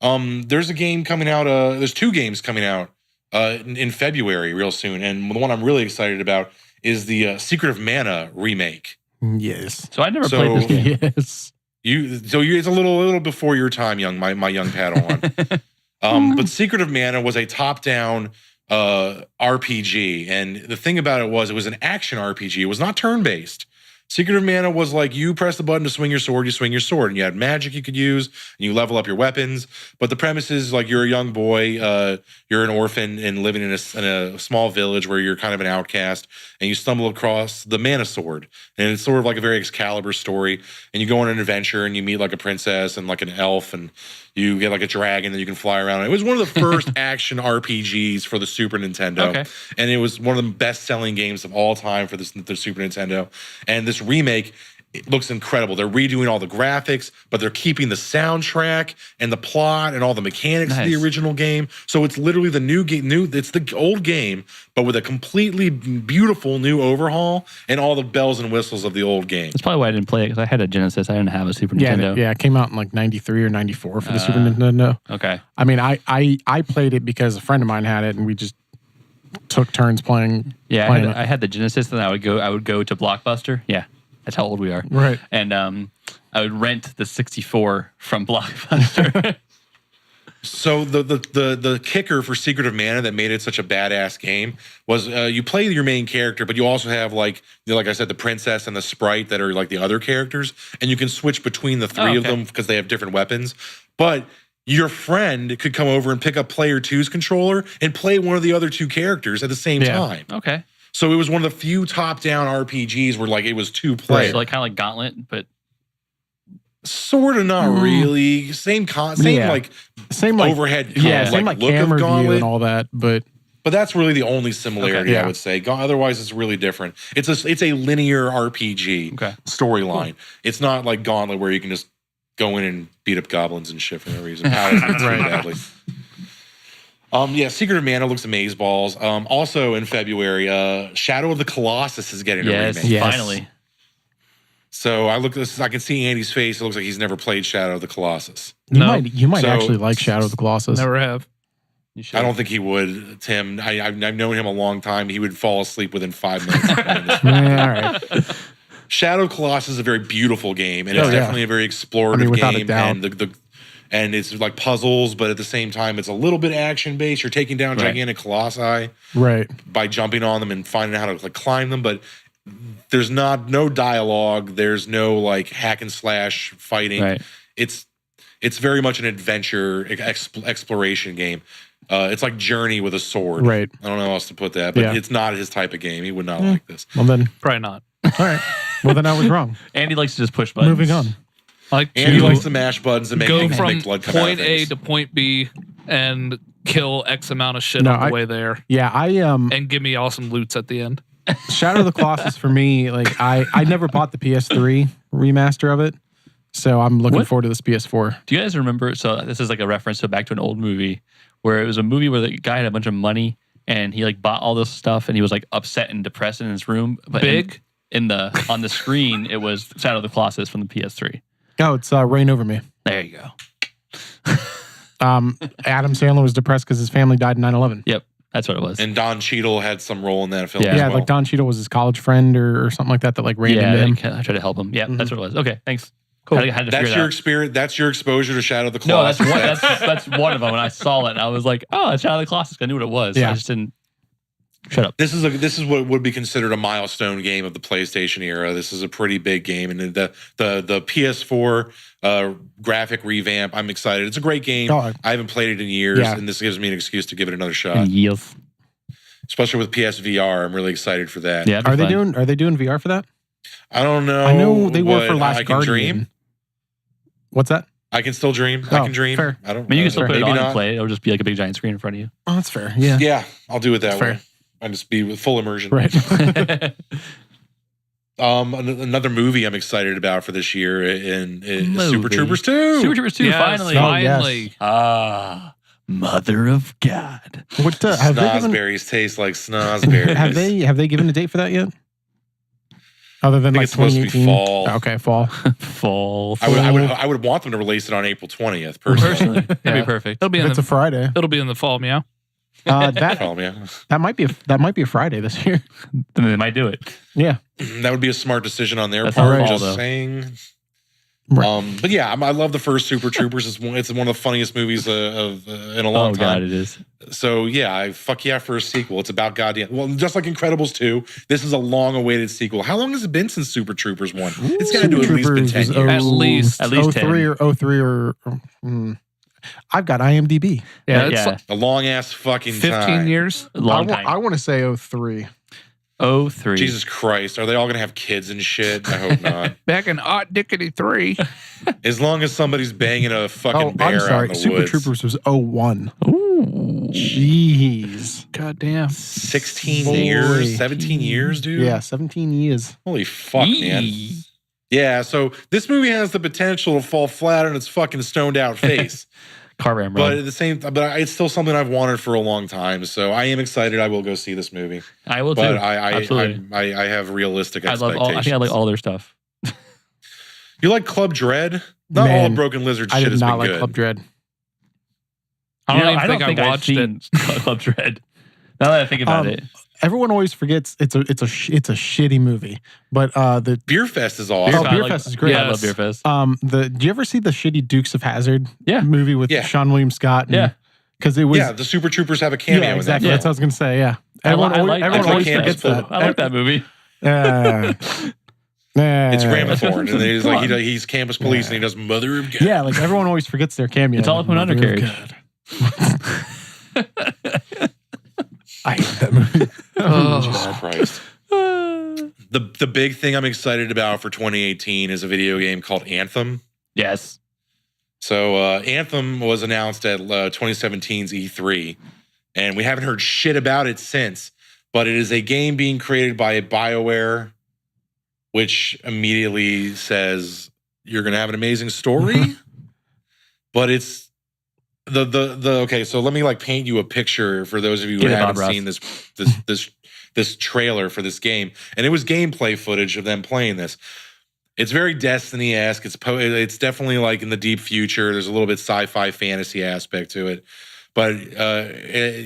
There's a game coming out. There's 2 games coming out in February, real soon, and the one I'm really excited about is the Secret of Mana remake. Yes. So I never So- played this game. Yes. It's a little before your time, my young Padawan. But Secret of Mana was a top-down RPG, and the thing about it was an action RPG. It was not turn-based. Secret of Mana was like you press the button to swing your sword, and you had magic you could use, and you level up your weapons. But the premise is like you're a young boy, you're an orphan and living in a small village where you're kind of an outcast, and you stumble across the Mana Sword, and it's sort of like a very Excalibur story. And you go on an adventure, and you meet like a princess and like an elf, and you get like a dragon that you can fly around. It was one of the first action RPGs for the Super Nintendo, Okay. and it was one of the best-selling games of all time for the Super Nintendo. And this remake, it looks incredible. They're redoing all the graphics, but they're keeping the soundtrack and the plot and all the mechanics of the Nice. original game. So it's literally the new game. It's the old game, but with a completely beautiful new overhaul and all the bells and whistles of the old game. That's probably why I didn't play it, because I had a Genesis. I didn't have a Super Yeah, Nintendo. yeah. It came out in like 93 or 94 for the Super Nintendo. Okay. I mean, I played it because a friend of mine had it, and we just took turns playing. Yeah, playing I had the Genesis, and I would go to Blockbuster. Yeah, that's how old we are. Right. And I would rent the 64 from Blockbuster. So the kicker for Secret of Mana that made it such a badass game was you play your main character, but you also have like I said, the princess and the sprite that are like the other characters, and you can switch between the 3 of okay. them because they have different weapons. But your friend could come over and pick up player 2's controller and play one of the other 2 characters at the same Yeah. time. Okay. So it was one of the few top-down RPGs where like it was 2 player. So like kind of like Gauntlet, but Sort of, not really. Same Yeah. like Same like overhead yeah, same like look of camera view Gauntlet. and all that, but But that's really the only similarity Okay, I yeah. would say. Otherwise, it's really different. It's a linear RPG Okay. storyline. It's not like Gauntlet where you can just go in and beat up goblins and shit for no reason. Paladins really badly. Secret of Mana looks amazeballs. Also in February, Shadow of the Colossus is getting a remake. Yes. Finally. So I can see Andy's face. It looks like he's never played Shadow of the Colossus. You No. might So- actually like Shadow of the Colossus. Never have. You should. I don't think he would, Tim. I've known him a long time. He would fall asleep within 5 minutes. Yeah, all right. Shadow of Colossus is a very beautiful game, and it's Oh, yeah. definitely a very explorative without a game. doubt. And and it's like puzzles, but at the same time, it's a little bit action based. You're taking down Right. gigantic colossi Right. by jumping on them and finding out how to like climb them. But there's no dialogue. There's no like hack and slash fighting. Right. It's very much an adventure exploration game. It's like Journey with a sword. Right. I don't know how else to put that, but Yeah. it's not his type of game. He would not like this. Well then, Probably not. all right. Well then, I was wrong. Andy likes to just push buttons. Moving on. Like And he to likes to mash buttons and go make from blood come out of point A things. to point B and kill X amount of shit No, on the I- way there, Yeah, and give me awesome loots at the end. Shadow of the Colossus for me, like I never bought the PS3 remaster of it, so I'm looking What? forward to this PS4. Do you guys remember? So this is like a reference back to an old movie where it was a movie where the guy had a bunch of money and he like bought all this stuff and he was like upset and depressed in his room. But Big. on the screen, it was Shadow of the Colossus from the PS3. Oh, it's Reign Over Me. There you go. Adam Sandler was depressed because his family died in 9/11. Yep, that's what it was. And Don Cheadle had some role in that film Yeah. as Yeah, well. like Don Cheadle was his college friend or something like that like ran yeah, into him. I tried to help him. Yeah, that's what it was. Okay, thanks. Cool. Had to That's figure your that experience. That's your exposure to Shadow of the out. No, Colossus. that's one of them. When I saw it, I was like, oh, it's Shadow of the Colossus. I knew what it was. Yeah. I just didn't. Shut up. This is what would be considered a milestone game of the PlayStation era. This is a pretty big game, and the PS4 graphic revamp. I'm excited. It's a great game. Oh, I haven't played it in years, Yeah. and this gives me an excuse to give it another shot. Yes. Especially with PSVR, I'm really excited for that. Yeah. Are they doing VR for that? I don't know. I know they were but for Last I can Guardian. dream. What's that? I can still dream. I Oh, can dream. fair. I don't. I mean, you can still put it maybe on not. and play it. It'll just be like a big giant screen in front of you. Oh, that's fair. Yeah. Yeah, I'll do it that That's way. fair. I just be with full immersion. Right. Another movie I'm excited about for this year is Movie. Super Troopers 2. Super Troopers 2, Yes, finally. Oh, yes. finally. Mother of God. What have they given? Snozberries taste like snozberries. Have they given a date for that yet? Other than I think like it's supposed to be 2018? fall. Okay, fall. Fall. I would want them to release it on April 20th, personally. That'd Yeah. be perfect. It'll be in It's a the Friday. it'll be in the fall, meow. That Oh, yeah. that might be a Friday this year. Then they might do it. Yeah. That would be a smart decision on their That's part. not Just fall, though. saying. Right. But yeah, I love the first Super Troopers. It's one of the funniest movies in a long Oh, time. God, it is. So yeah, fuck yeah for a sequel. It's about goddamn. Well, just like Incredibles 2, this is a long-awaited sequel. How long has it been since Super Troopers 1? It's got to do at least been 10 was years. At least. At least 03 or 03 or I've got IMDb. Yeah, it's Yeah. like A long-ass fucking 15 time. years. Long time. I want to say 03. 03. Jesus Christ, are they all gonna have kids and shit? I hope not. Back in Art Dickety 3. As long as somebody's banging a fucking Oh, bear I'm out sorry. in the Super woods. Troopers was 01. Ooh. Jeez. God damn. 16 Boy. years, 17 years, dude. Yeah, 17 years. Holy fuck, man. Yee. Yeah, so this movie has the potential to fall flat on its fucking stoned out face. Car ram But run. at the same time, it's still something I've wanted for a long time. So I am excited. I will go see this movie. I will too. But Absolutely. I have realistic I expectations. love all. I think I like all their stuff. You like Club Dread? Not Man, all Broken Lizard I shit did has not been like good. Club Dread. I don't even think I I've watched seen Club Dread. Now that I think about it, Everyone always forgets it's a shitty movie. But the Beer Fest is Oh, awesome. I Beer like- Fest is great. Yeah, I Yes. love Beer Fest. do you ever see the shitty Dukes of Hazzard Yeah. movie with Yeah. Sean William Scott? Yeah. Because it was Yeah, the Super Troopers have a cameo yeah, exactly. in that. That's what I was gonna say. Yeah, I everyone, like- always, I everyone like always Campus forgets that. I like that movie. It's Gramathorn, and he's Come like on. he's campus police, and he does Mother of God. Yeah, like everyone always forgets their cameo. It's all up an Mother of undercarriage. God. I hate that movie. Jesus Christ. The big thing I'm excited about for 2018 is a video game called Anthem. Yes. So Anthem was announced at 2017's E3, and we haven't heard shit about it since. But it is a game being created by BioWare, which immediately says you're going to have an amazing story. But it's the okay. So let me like paint you a picture for those of you who haven't seen this trailer for this game, and it was gameplay footage of them playing this. It's very Destiny-esque. It's definitely like in the deep future. There's a little bit sci-fi fantasy aspect to it. But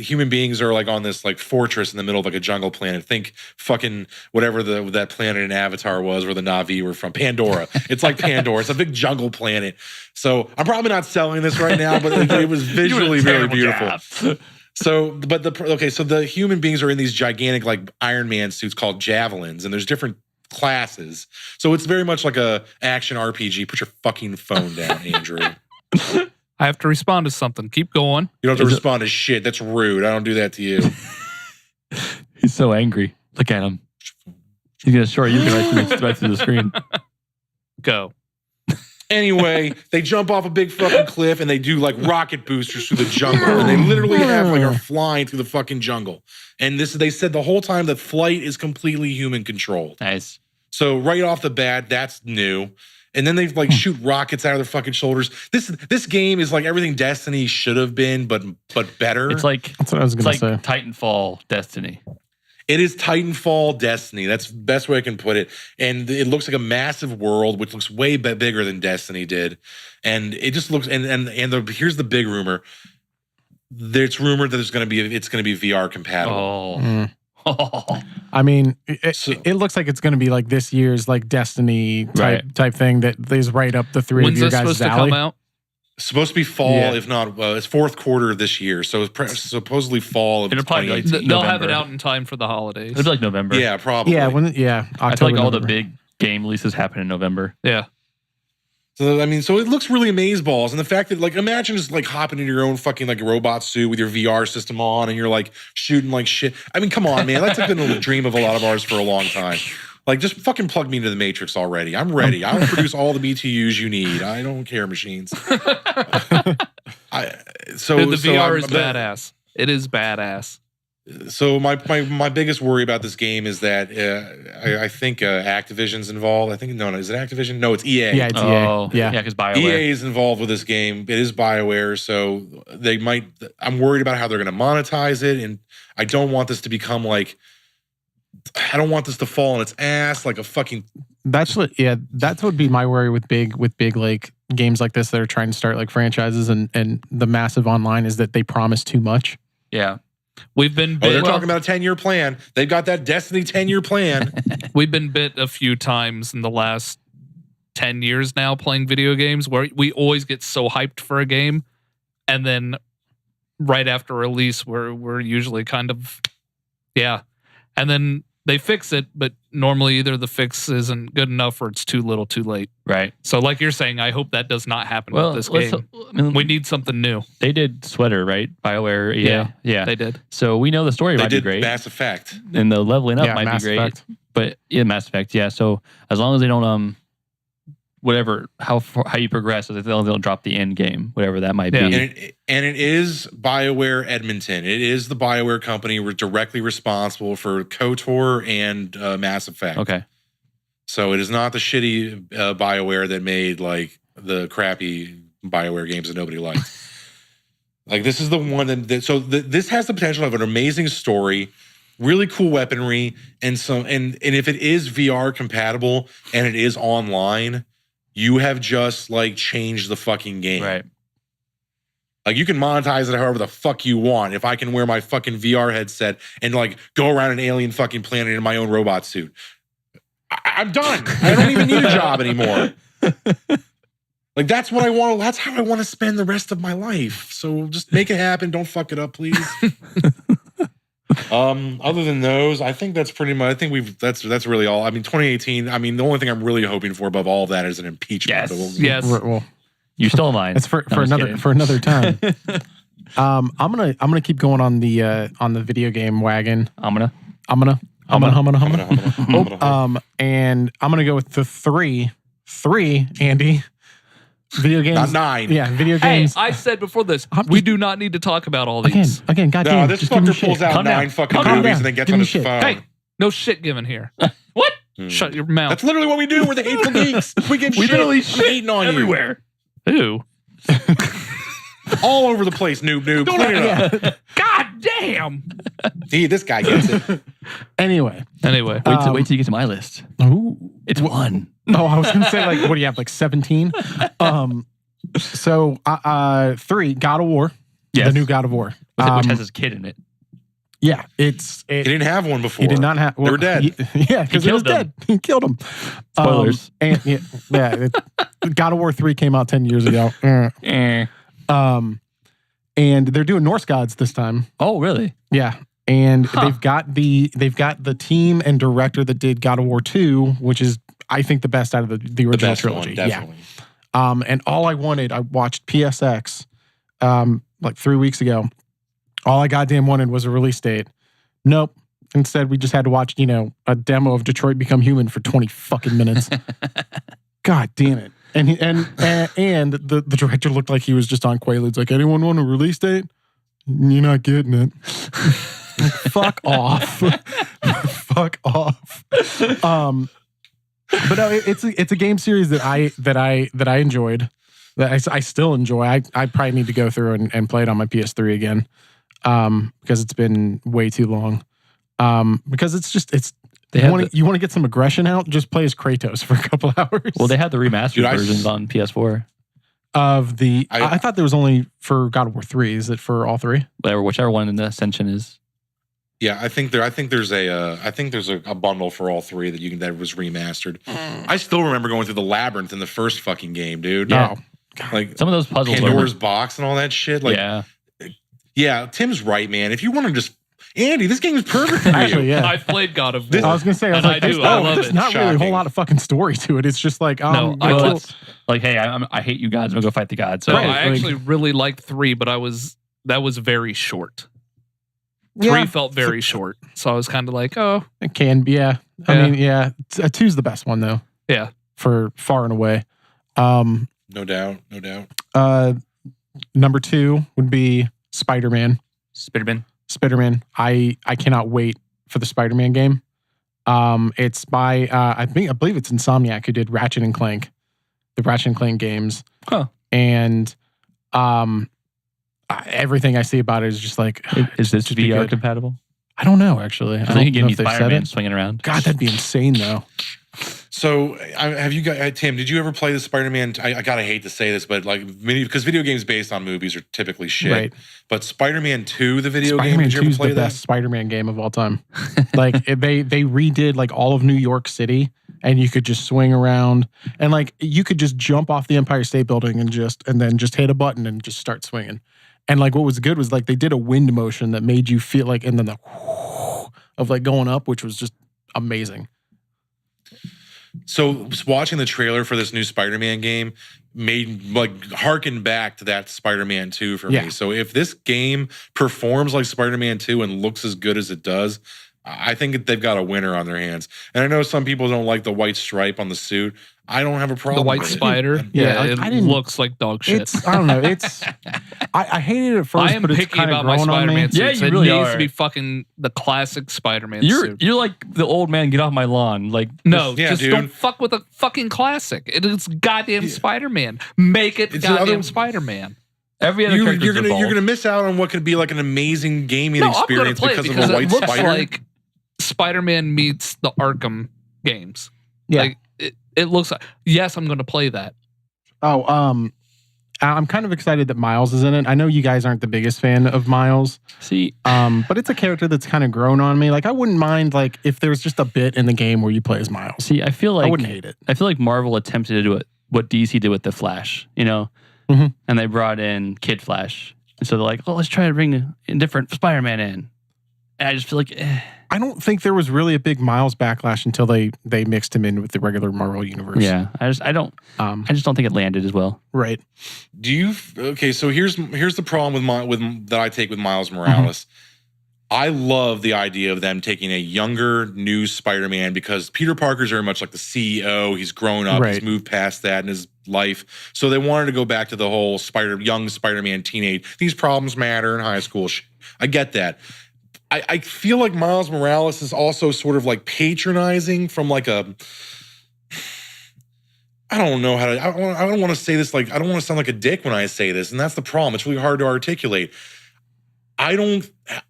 human beings are like on this like fortress in the middle of like a jungle planet. Think fucking whatever that planet in Avatar was where the Na'vi were from. Pandora. It's like Pandora. It's a big jungle planet. So I'm probably not selling this right now, but it was visually very beautiful. So the human beings are in these gigantic like Iron Man suits called javelins, and there's different classes. So it's very much like a action RPG. Put your fucking phone down, Andrew. I have to respond to something. Keep going. You don't have to respond to shit. That's rude. I don't do that to you. He's so angry. Look at him. He's gonna short you right through the screen. Go. Anyway, they jump off a big fucking cliff and they do like rocket boosters through the jungle, and they literally are flying through the fucking jungle. And they said the whole time that flight is completely human controlled. Nice. So right off the bat, that's new. And then they like shoot rockets out of their fucking shoulders. This game is like everything Destiny should have been, but better. It's like That's what I was going to say. Titanfall Destiny. It is Titanfall Destiny. That's the best way I can put it. And it looks like a massive world, which looks way bigger than Destiny did. And it just looks. Here's the big rumor. It's rumored that it's going to be VR compatible. I mean, it looks like it's going to be like this year's like Destiny type thing that is right up the three When's of your this guys' supposed alley. to come out? Supposed to be fall, if not, it's fourth quarter of this year. So it's supposedly fall of It'll probably be like 2018. They'll have November. it out in time for the holidays. It'll be like November. Yeah, probably. Yeah, I October, feel like all November. the big game releases happen in November. Yeah. So I mean, so it looks really amazeballs, and the fact that like imagine just like hopping into your own fucking like robot suit with your VR system on, and you're like shooting like shit. I mean, come on, man, that's like been a dream of a lot of ours for a long time. Like, just fucking plug me into the Matrix already. I'm ready. I'll produce all the BTUs you need. I don't care, machines. The VR is badass. It is badass. So my biggest worry about this game is that I think Activision's involved. I think no, is it Activision? No, it's EA. Yeah, it's Oh, EA. yeah, because BioWare. EA is involved with this game. It is BioWare, so they might. I'm worried about how they're going to monetize it, and I don't want this to become like. I don't want this to fall on its ass like a fucking. That's what would be my worry with big like games like this that are trying to start like franchises and the massive online is that they promise too much. Yeah. We've been bit. They're talking about a 10-year plan. They've got that Destiny 10-year plan. We've been bit a few times in the last 10 years now playing video games where we always get so hyped for a game, and then right after release we're usually kind of and then they fix it, but normally either the fix isn't good enough or it's too little too late. Right. So like you're saying, I hope that does not happen with this game. I mean, We need something new. they did Sweater, right? BioWare. Yeah. They did. So we know the story They might be did great, Mass Effect. and the leveling up might Mass be great. Effect. But yeah, Mass Effect. Yeah. So as long as they don't whatever how you progress, so that they'll drop the end game, whatever that might Yeah. be. And it is BioWare Edmonton. It is the BioWare company. We're directly responsible for KOTOR and Mass Effect. Okay. So it is not the shitty BioWare that made like the crappy BioWare games that nobody liked. Like this is the one this has the potential to have an amazing story, really cool weaponry, and if it is VR compatible and it is online, you have just like changed the fucking game. Right. Like you can monetize it however the fuck you want. If I can wear my fucking VR headset and like go around an alien fucking planet in my own robot suit, I'm done. I don't even need a job anymore. Like that's what I want. That's how I want to spend the rest of my life. So just make it happen. Don't fuck it up, please. Other than those, I think that's pretty much. I think that's really all. I mean, 2018. I mean, the only thing I'm really hoping for above all of that is an impeachment. Yes. Yes. Well, You stole mine. it's for No, I'm just another kidding. time. I'm gonna keep going on the video game wagon. I'm gonna. And I'm gonna go with the three, Andy. Video games. Not 9. Yeah, video Hey, games. I said before this, I'm we just- do not need to talk about all Again, these. goddamn. No, this just give me fucker shit. pulls out Calm 9 down. fucking Calm movies down. and then gets Give on me his shit. phone. Hey, no shit given here. What? Shut your mouth. That's literally what we do. We're the hateful geeks. We give We shit. literally I'm shit hating on everywhere. Who? you. All over the place, noob. Clean it up. God damn. See, this guy gets it. Anyway. Anyway, Wait till you get to my list. Ooh. It's 1. Oh, I was gonna say like, what do you have? Like 17. So 3, God of War. Yes. The new God of War. Which has his kid in it. Yeah, He didn't have one before. He did not have. They were dead. Yeah, because he was killed them. dead. He killed him. Spoilers. And God of War 3 came out 10 years ago. And they're doing Norse gods this time. Oh, really? Yeah, and Huh. they've got the team and director that did God of War 2, which is I think the best out of the The original best trilogy. one, definitely. Yeah. And all I watched PSX, like 3 weeks ago. All I goddamn wanted was a release date. Nope. Instead, we just had to watch, a demo of Detroit Become Human for 20 fucking minutes. God damn it. And the director looked like he was just on Quaaludes. Like, anyone want a release date? You're not getting it. Like, fuck off. Fuck off. But no, it's a game series that I enjoyed. That I still enjoy. I probably need to go through and play it on my PS3 again. Because it's been way too long. Because you want to get some aggression out, just play as Kratos for a couple hours. Well, they had the remastered Dude, versions on PS4. I thought there was only for God of War 3. Is it for all 3? Whichever one in the Ascension is. Yeah, I think there's a bundle for all 3 that was remastered. I still remember going through the labyrinth in the first fucking game, dude. Yeah. Like Some of those puzzles Pandora's box and all that shit. Like, yeah. Tim's right, man. If you want to just Andy, this game is perfect for you. Actually, yeah. I've played God of War. I was gonna say, and I do. I love there's it. not really a whole Shocking. lot of fucking story to it. It's just like, No, I Well, kill- it's like, hey, I hate you gods. I'm gonna go fight the gods. So No, Right, I like- actually really liked 3, but that was very short. yeah, 3 felt very short. So I was kind of like, oh, it can be. Yeah, I Yeah. mean, yeah. 2's the best one though. Yeah. for far and away. No doubt. Number 2 would be Spider-Man. Spider-Man. I cannot wait for the Spider-Man game. It's by I believe it's Insomniac who did Ratchet and Clank, the Ratchet and Clank games. Huh. And everything I see about it is just like, Is this just be VR good. compatible? I don't know actually. I I think don't you give know me if they've said Spider-Man it. swinging around. God, that'd be insane though. So, have you guys, Tim? Did you ever play the Spider-Man? I gotta hate to say this, but like, because video games based on movies are typically shit. Right. But Spider-Man 2, the video game, Spider-Man did you 2 ever is play the that? best Spider-Man game of all time. Like they redid like all of New York City, and you could just swing around, and like you could just jump off the Empire State Building and then just hit a button and just start swinging. And like what was good was like they did a wind motion that made you feel like, and then the of like going up, which was just amazing. So, watching the trailer for this new Spider-Man game made like harken back to that Spider-Man 2 for Yeah. me. So, if this game performs like Spider-Man 2 and looks as good as it does, I think they've got a winner on their hands. And I know some people don't like the white stripe on the suit. I don't have a problem the white with it. spider. Yeah, Yeah, like, it I didn't- looks like dog shit. It's I don't know. It's I hated it at first, I am but it's picky kind of about my grown on me. Spider-Man suits. Yeah, you it really needs are. to be fucking the classic Spider-Man You're suit. like the old man. Get off my lawn. Like No, Yeah, just dude. don't fuck with a fucking classic. It is goddamn Spider-Man. Make it It's goddamn another- Spider-Man. every other character. You're gonna miss out on what could be like an amazing gaming No, I'm gonna experience play it because of because a white it looks spider. like Spider-Man meets the Arkham games. Yeah. Like it looks like. Yes, I'm gonna play that. Oh, I'm kind of excited that Miles is in it. I know you guys aren't the biggest fan of Miles, See, but it's a character that's kind of grown on me. Like I wouldn't mind like if there's just a bit in the game where you play as Miles. I feel like I wouldn't hate it. I feel like Marvel attempted to do it what DC did with the Flash, Mhm. and they brought in Kid Flash, and so they're like, "Oh, let's try to bring a different Spider-Man in." And I just feel like, I don't think there was really a big Miles backlash until they mixed him in with the regular Marvel universe. yeah, I just don't think it landed as well. Right. Do you? Okay, so here's the problem with that I take with Miles Morales. I love the idea of them taking a younger, new Spider-Man because Peter Parker's very much like the CEO. He's grown up. Right. He's moved past that in his life. So they wanted to go back to the whole young Spider-Man teenage. These problems matter in high school. I get that. I feel like Miles Morales is also sort of like patronizing from like a... I don't know how to... I don't want to say this like... I don't want to sound like a dick when I say this, and that's the problem. It's really hard to articulate. I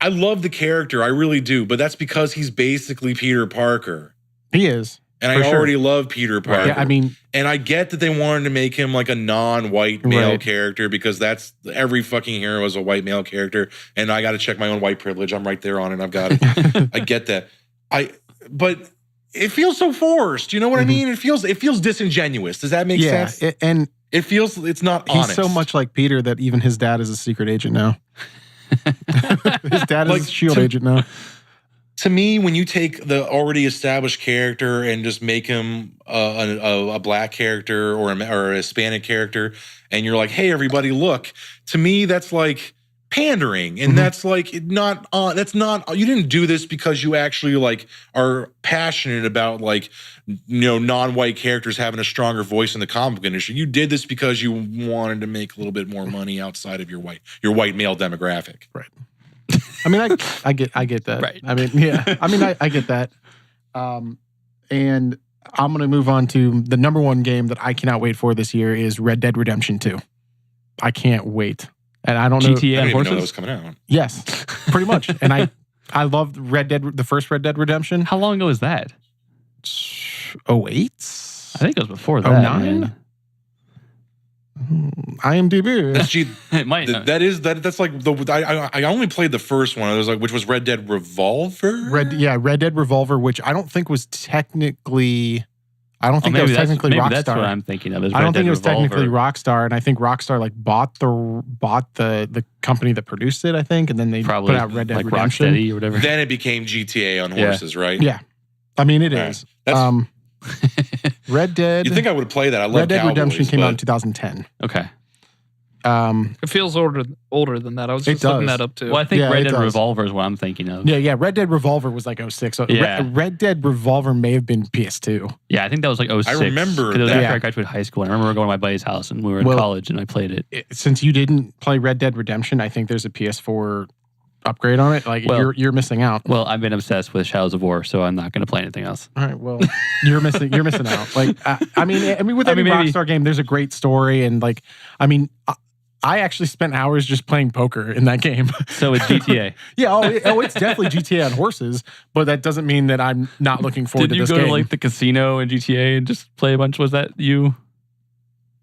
love the character, I really do, but that's because he's basically Peter Parker. He is. And I already love Peter Parker. Yeah, I mean, and I get that they wanted to make him like a non-white male character because that's every fucking hero is a white male character. And I got to check my own white privilege. I'm right there on it. I've got it. I get that. But it feels so forced. You know what I mean? It feels disingenuous. Does that make sense? And it feels it's not he's honest. so much like Peter that even his dad is a secret agent now. His dad is a SHIELD agent now. To me, when you take the already established character and just make him a black character or a Hispanic character, and you're like, "Hey, everybody, look!" To me, that's like pandering, and that's like that's not. You didn't do this because you actually like are passionate about like non-white characters having a stronger voice in the comic book industry. You did this because you wanted to make a little bit more money outside of your white male demographic. Right. I mean, I get that. Right. I mean, yeah. I mean, I get that. And I'm gonna move on to the number one game that I cannot wait for this year is Red Dead Redemption 2. I can't wait. And I don't know. GTA I didn't and even know that horses? was coming out. Yes, pretty much. And I loved the first Red Dead Redemption. How long ago was that? 08? I think it was before that. 09? Man. IMDb. It might not. That's like I only played the first one. It was like which was Red Dead Revolver. Red Dead Revolver, which I don't think was technically. I don't think that was technically maybe Rockstar. That's what I'm thinking of. I don't think it was technically Rockstar, and I think Rockstar like bought the company that produced it. I think, and then they probably put out Red Dead like Redemption Rocksteady or whatever. Then it became GTA on horses, right? Yeah, I mean it All is. right. Red Dead. You think I would play that? I love Red Dead Redemption Cowboys, came out but- in 2010. Okay. It feels older than that. I was just looking does. that up too. Well, I think Yeah, Red it Dead does. Revolver is what I'm thinking of. Yeah. Red Dead Revolver was like 06. So Yeah. Red Dead Revolver may have been PS2. Yeah, I think that was like 06. I remember 'cause it was that. after I graduated high school. I remember going to my buddy's house and we were in college and I played it. Since you didn't play Red Dead Redemption, I think there's a PS4 upgrade on it. Like you're missing out. Well, I've been obsessed with Shadows of War, so I'm not going to play anything else. All right, well, you're missing out. Like, I mean, with any maybe- Rockstar game, there's a great story, and like, I mean, I actually spent hours just playing poker in that game. So it's GTA. Yeah, it's definitely GTA on horses, but that doesn't mean that I'm not looking forward Did to you this go game. to like the casino in GTA and just play a bunch? Was that you?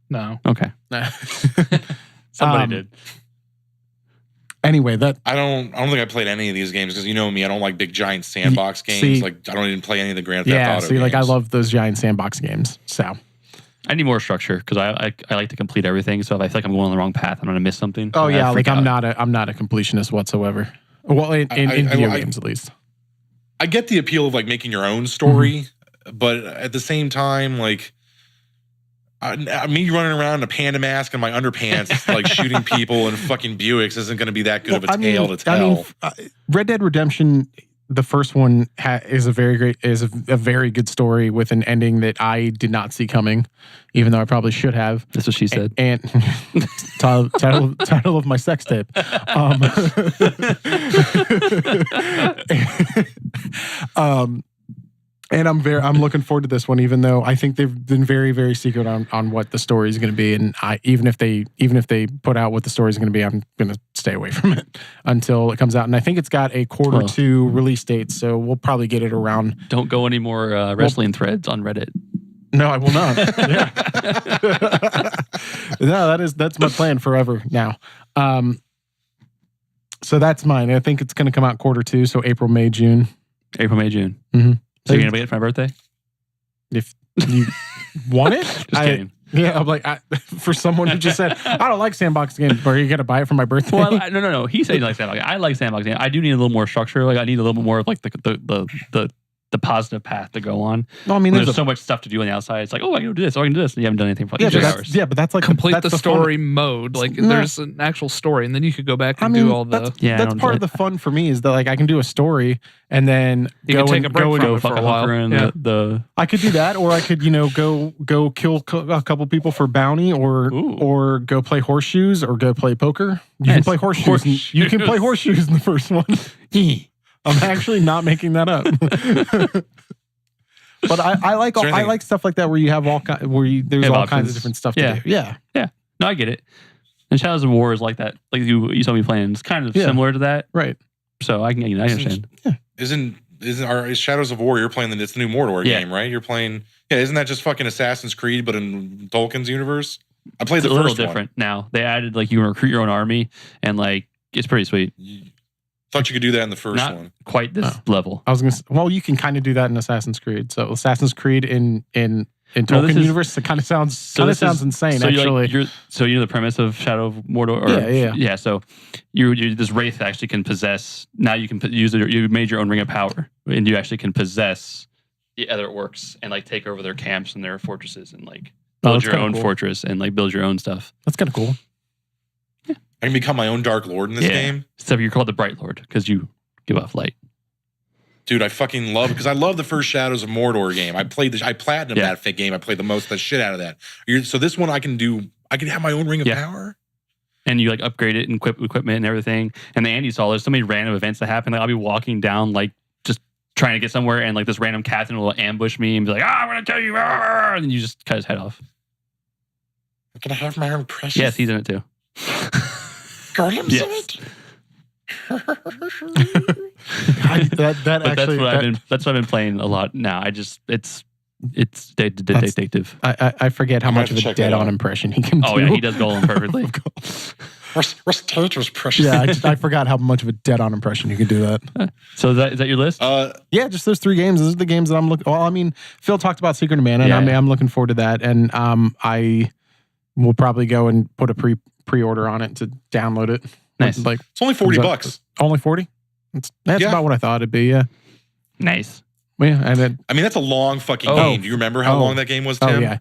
No. Okay. Somebody did. Anyway, I don't think I played any of these games because you know me, I don't like big giant sandbox games. See- Like I don't even play any of the Grand Theft yeah. Auto See, like I games. love those giant sandbox games. So I need more structure because I like to complete everything. So if I feel like I'm going on the wrong path, I'm going to miss something. oh I yeah, freak like I'm out. not a completionist whatsoever. Well, in video games at least. I get the appeal of like making your own story, Mm-hmm. but at the same time, like me running around in a panda mask and my underpants, like shooting people and fucking Buicks, isn't going to be that good of a tale to tell. Red Dead Redemption, the first one is a very good story with an ending that I did not see coming, even though I probably should have. That's what she said. And title of my sex tape. And I'm looking forward to this one, even though I think they've been very, very secret on what the story is going to be. And even if they put out what the story is going to be, I'm going to stay away from it until it comes out. And I think it's got a quarter two release date, so we'll probably get it around. Don't go any more wrestling threads on Reddit. No, I will not. Yeah. No, that's my plan forever now. So that's mine. I think it's going to come out quarter two, so April, May, June. April, May, June. Mm-hmm. So you're going to wait for my birthday? If you want it, Just kidding. Yeah, I'm like, for someone who just said, I don't like sandbox games, but are you going to buy it for my birthday? Well, no. He said he likes sandbox. I like sandbox games. I do need a little more structure. Like I need a little bit more of like the the positive path to go on. No, I mean, There's so much stuff to do on the outside. It's like, oh, I can do this, oh, I can do this, and you haven't done anything for like 3 hours. but that's like complete that's the fun. story mode. Like there's an actual story, and then you could go back and do all the. That's part of the fun for me is that like I can do a story and then You go can take and a break go from and it for a fuck while. hooker and Yeah. the I could do that, or I could go kill a couple people for bounty, or go play horseshoes, or go play poker. You can play horseshoes. You can play horseshoes in the first one. I'm actually not making that up. But I like stuff like that where you have there's all kinds options. of different stuff to do. Yeah. No, I get it. And Shadows of War is like that. Like you saw me playing. It's kind of similar to that. Right. So I understand. Isn't Shadows of War? You're playing it's the new Mordor game, right? You're playing. Yeah, isn't that just fucking Assassin's Creed, but in Tolkien's universe? I played It's the a little first one. different now. They added like you can recruit your own army, and like it's pretty sweet. Thought you could do that in the first Not one. quite this level. I was gonna say, well, you can kind of do that in Assassin's Creed. So Assassin's Creed in Tolkien universe, it kind of sounds insane. So actually, you know the premise of Shadow of Mordor. Yeah. So you this wraith actually can possess. Now you can use it. You made your own ring of power, and you actually can possess the other orcs and like take over their camps and their fortresses and like build your own fortress and like build your own stuff. That's kind of cool. I can become my own Dark Lord in this game. So you're called the Bright Lord because you give off light. Dude, I fucking love because I love the first Shadows of Mordor game. I platinumed that fake game. I played the shit out of that. So this one I can have my own ring of power. And you like upgrade it and equipment and everything. And the Andy saw there's so many random events that happen. Like I'll be walking down like just trying to get somewhere and like this random captain will ambush me and be like, I'm gonna kill you, and then you just cut his head off. I'm gonna have my own precious. Yes, he's in it too. Golem's in it. That's what I've been playing a lot now. It's addictive. I forget how much of a dead-on impression he can do. Oh yeah, he does Golem perfectly. Rest was precious. Yeah, I forgot how much of a dead-on impression you can do that. So is that your list? Yeah, just those 3 games. Those are the games that I'm looking. Well, I mean, Phil talked about Secret of Mana, and I'm looking forward to that. And I will probably go and put a pre-order on it to download it. Nice. It's only $40. Only 40. That's about what I thought it'd be. Yeah. Nice. Yeah, and then that's a long fucking game. Do you remember how long that game was, Tim? Oh yeah.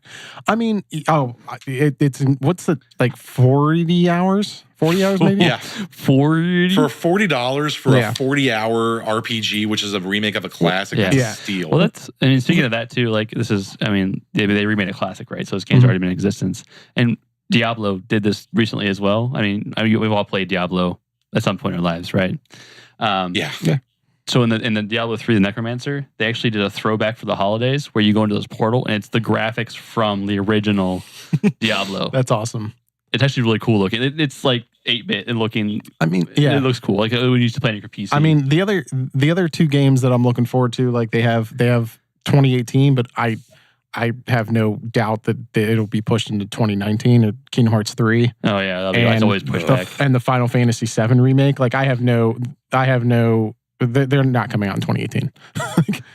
I mean, it's what's it like 40 hours? 40 hours maybe? Yeah. 40 for $40 for a 40-hour RPG, which is a remake of a classic. That's steal. Well, speaking of that too, like they remade a classic, right? So this game's already been in existence. And Diablo did this recently as well. I mean, we've all played Diablo at some point in our lives, right? Yeah. So in the Diablo 3, the Necromancer, they actually did a throwback for the holidays where you go into this portal and it's the graphics from the original Diablo. That's awesome. It's actually really cool looking. It's like 8-bit and looking. I mean, it looks cool. Like when you used to play on your PC. I mean, the other 2 games that I'm looking forward to, like they have 2018, but I have no doubt that it'll be pushed into 2019 or Kingdom Hearts 3. Oh yeah, it's always pushed back. And the Final Fantasy 7 remake. Like I have no. They're not coming out in 2018.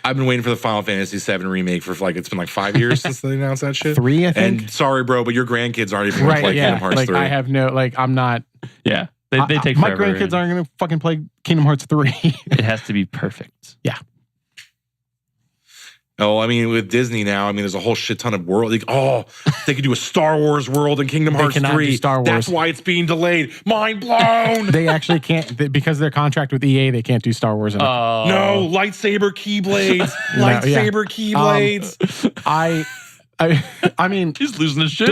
I've been waiting for the Final Fantasy 7 remake for it's been 5 years since they announced that shit. 3, I think. And sorry, bro, but your grandkids aren't even going to play Kingdom Hearts 3. I have no. I'm not. Yeah, they take my forever. grandkids aren't going to fucking play Kingdom Hearts 3. It has to be perfect. Yeah. Oh, I mean, with Disney now, there's a whole shit ton of world. They could do a Star Wars world in Kingdom Hearts 3. Do Star Wars. That's why it's being delayed. Mind blown. They actually can't because their contract with EA. They can't do Star Wars. No, lightsaber keyblades. Lightsaber keyblades. I mean, he's losing his shit.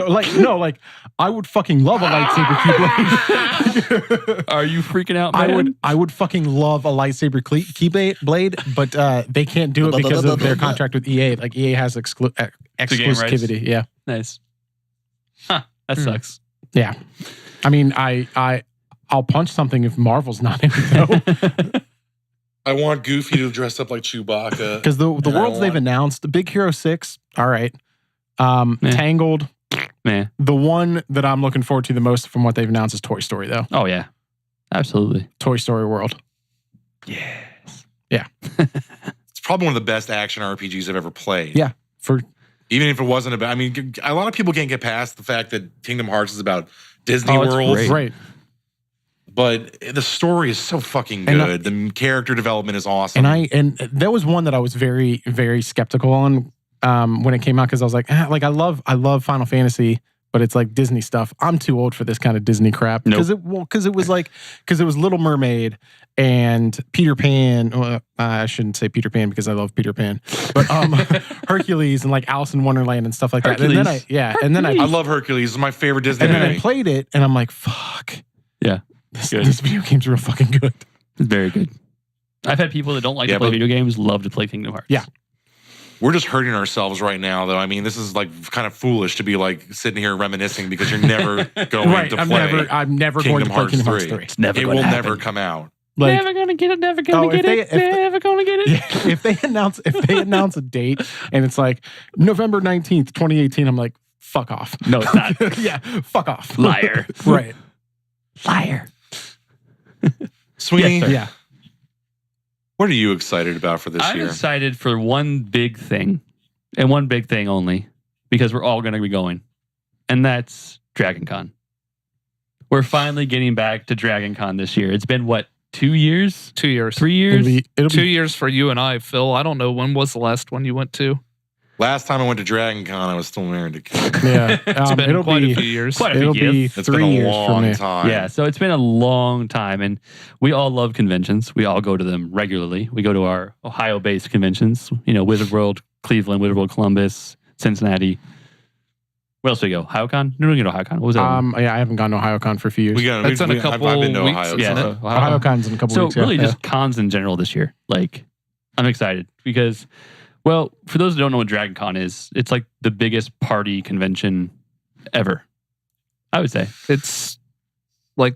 I would fucking love a lightsaber keyblade. Are you freaking out, man? I would fucking love a lightsaber keyblade, but they can't do it because of their contract with EA. Like EA has exclusivity. Yeah, nice. Huh? That sucks. Yeah, I mean, I'll punch something if Marvel's not in it though. I want Goofy to dress up like Chewbacca because the worlds they've announced, the Big Hero 6, all right. Tangled. Man. The one that I'm looking forward to the most from what they've announced is Toy Story, though. Oh, yeah. Absolutely. Toy Story World. Yes. Yeah. It's probably one of the best action RPGs I've ever played. Yeah. Even if it wasn't about... a lot of people can't get past the fact that Kingdom Hearts is about Disney World. Right. But the story is so fucking And good. The character development is awesome. And that was one that I was very, very skeptical on when it came out because I was like I love Final Fantasy, but it's like Disney stuff. I'm too old for this kind of Disney crap because it was Little Mermaid and Peter Pan. Well, I shouldn't say Peter Pan because I love Peter Pan, but Hercules and like Alice in Wonderland and stuff like that. And then I love Hercules. It's my favorite Disney and movie. then I played it and I'm like, fuck. Yeah. This video game's real fucking good. It's very good. I've had people that don't like to play video games love to play Kingdom Hearts. Yeah. We're just hurting ourselves right now, though. I mean, this is like kind of foolish to be like sitting here reminiscing because you're never going to play. I'm never going to play Kingdom Hearts 3. It's never It going will to happen. never come out. Like, never gonna get it. Never gonna get it. Never gonna get it. Yeah, if they announce a date and it's like November 19th, 2018, I'm like, fuck off. No, it's not. Yeah, fuck off. Liar. Right. Liar. Sweeney, Yes, sir. Yeah. what are you excited about for this I'm year? excited for one big thing, and one big thing only, because we're all going to be going, and that's DragonCon. We're finally getting back to DragonCon this year. It's been, what, 2 years? 2 years. 3 years? It'll 2 be years for you and I, Phil. I don't know, when was the last one you went to? Last time I went to DragonCon, I was still married to Kid. yeah. It's been It'll quite be a few years. Quite a it'll big be gift. It's 3 been a years for long me. time. Yeah, so it's been a long time, and we all love conventions. We all go to them regularly. We go to our Ohio-based conventions, Wizard World, Cleveland, Wizard World, Columbus, Cincinnati. Where else do we go? OhioCon? No, we go to OhioCon. What was that? I haven't gone to OhioCon for a few years. That's in a couple I've been to weeks, Ohio. isn't so- it? OhioCon's in a couple So weeks. really yeah. just cons in general this year. Like, I'm excited because, well, for those who don't know what DragonCon is, it's like the biggest party convention ever, I would say. It's like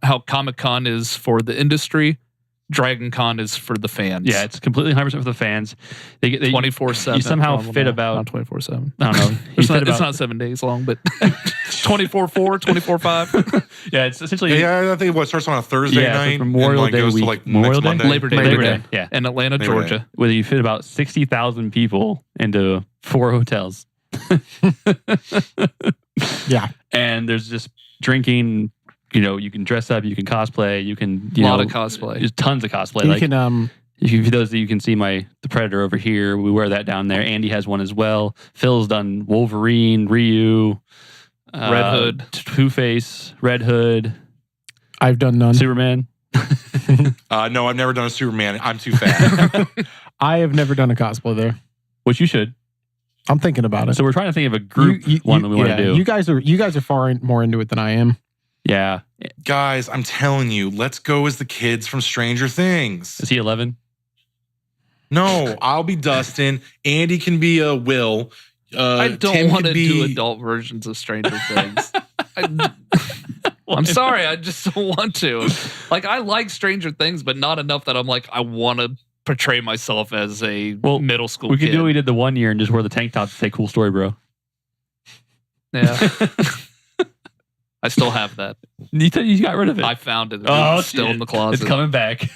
how Comic-Con is for the industry, DragonCon is for the fans. Yeah, it's completely 100% for the fans. They 24/7. You somehow probably fit not. about- Not 24/7. I don't know. It's not 7 days long, but 24/4, 24/5. Yeah, it's essentially Yeah, I think it starts on a Thursday Yeah, it's like night Memorial and Day goes week. to like Memorial next Day? Monday. Labor Day. Yeah. In Atlanta, Labor Georgia. Day. Where you fit about 60,000 people into 4 hotels. Yeah. And there's just drinking, you can dress up, you can cosplay, you can, A lot of cosplay. there's tons of cosplay. You Like, can for those that you can see the Predator over here, we wear that down there. Andy has one as well. Phil's done Wolverine, Ryu, Red Hood. Two-Face, Red Hood, I've done none. Superman. No, I've never done a Superman. I'm too fat. I have never done a cosplay there. Which you should. I'm thinking about it. So we're trying to think of a group one we want to do. You guys are far more into it than I am. Yeah. Guys, I'm telling you, let's go as the kids from Stranger Things. Is he 11? No, I'll be Dustin. Andy can be a Will. I don't Tim want to can be- do adult versions of Stranger Things. I'm sorry, I just don't want to. Like, I like Stranger Things, but not enough that I'm like, I want to portray myself as a middle school We kid. could do what we did the one year and just wear the tank top to say cool story, bro. Yeah. I still have that. You got rid of it. I found it. Oh, It's still shit. in the closet. It's coming back.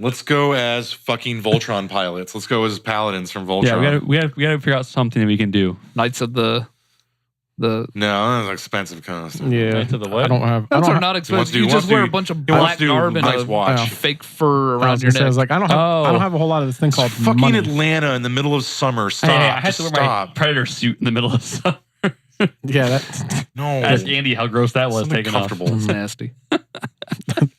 Let's go as fucking Voltron pilots. Let's go as paladins from Voltron. Yeah, we gotta figure out something that we can do. Knights of the No, that's an expensive costume. Yeah. Knights of the what? I don't have. Those I don't are not wants expensive. to- You he just wants wear to- a bunch of he wants black to do garb and nice a watch. fake fur I around was your gonna say, I neck. was like, I don't have a whole lot of this thing called Fucking money. Atlanta in the middle of summer. Stop. Hey, I had to Just wear stop. my Predator suit in the middle of summer. Yeah, that No. Ask Andy how gross that was Something taking off. comfortable. It's nasty. that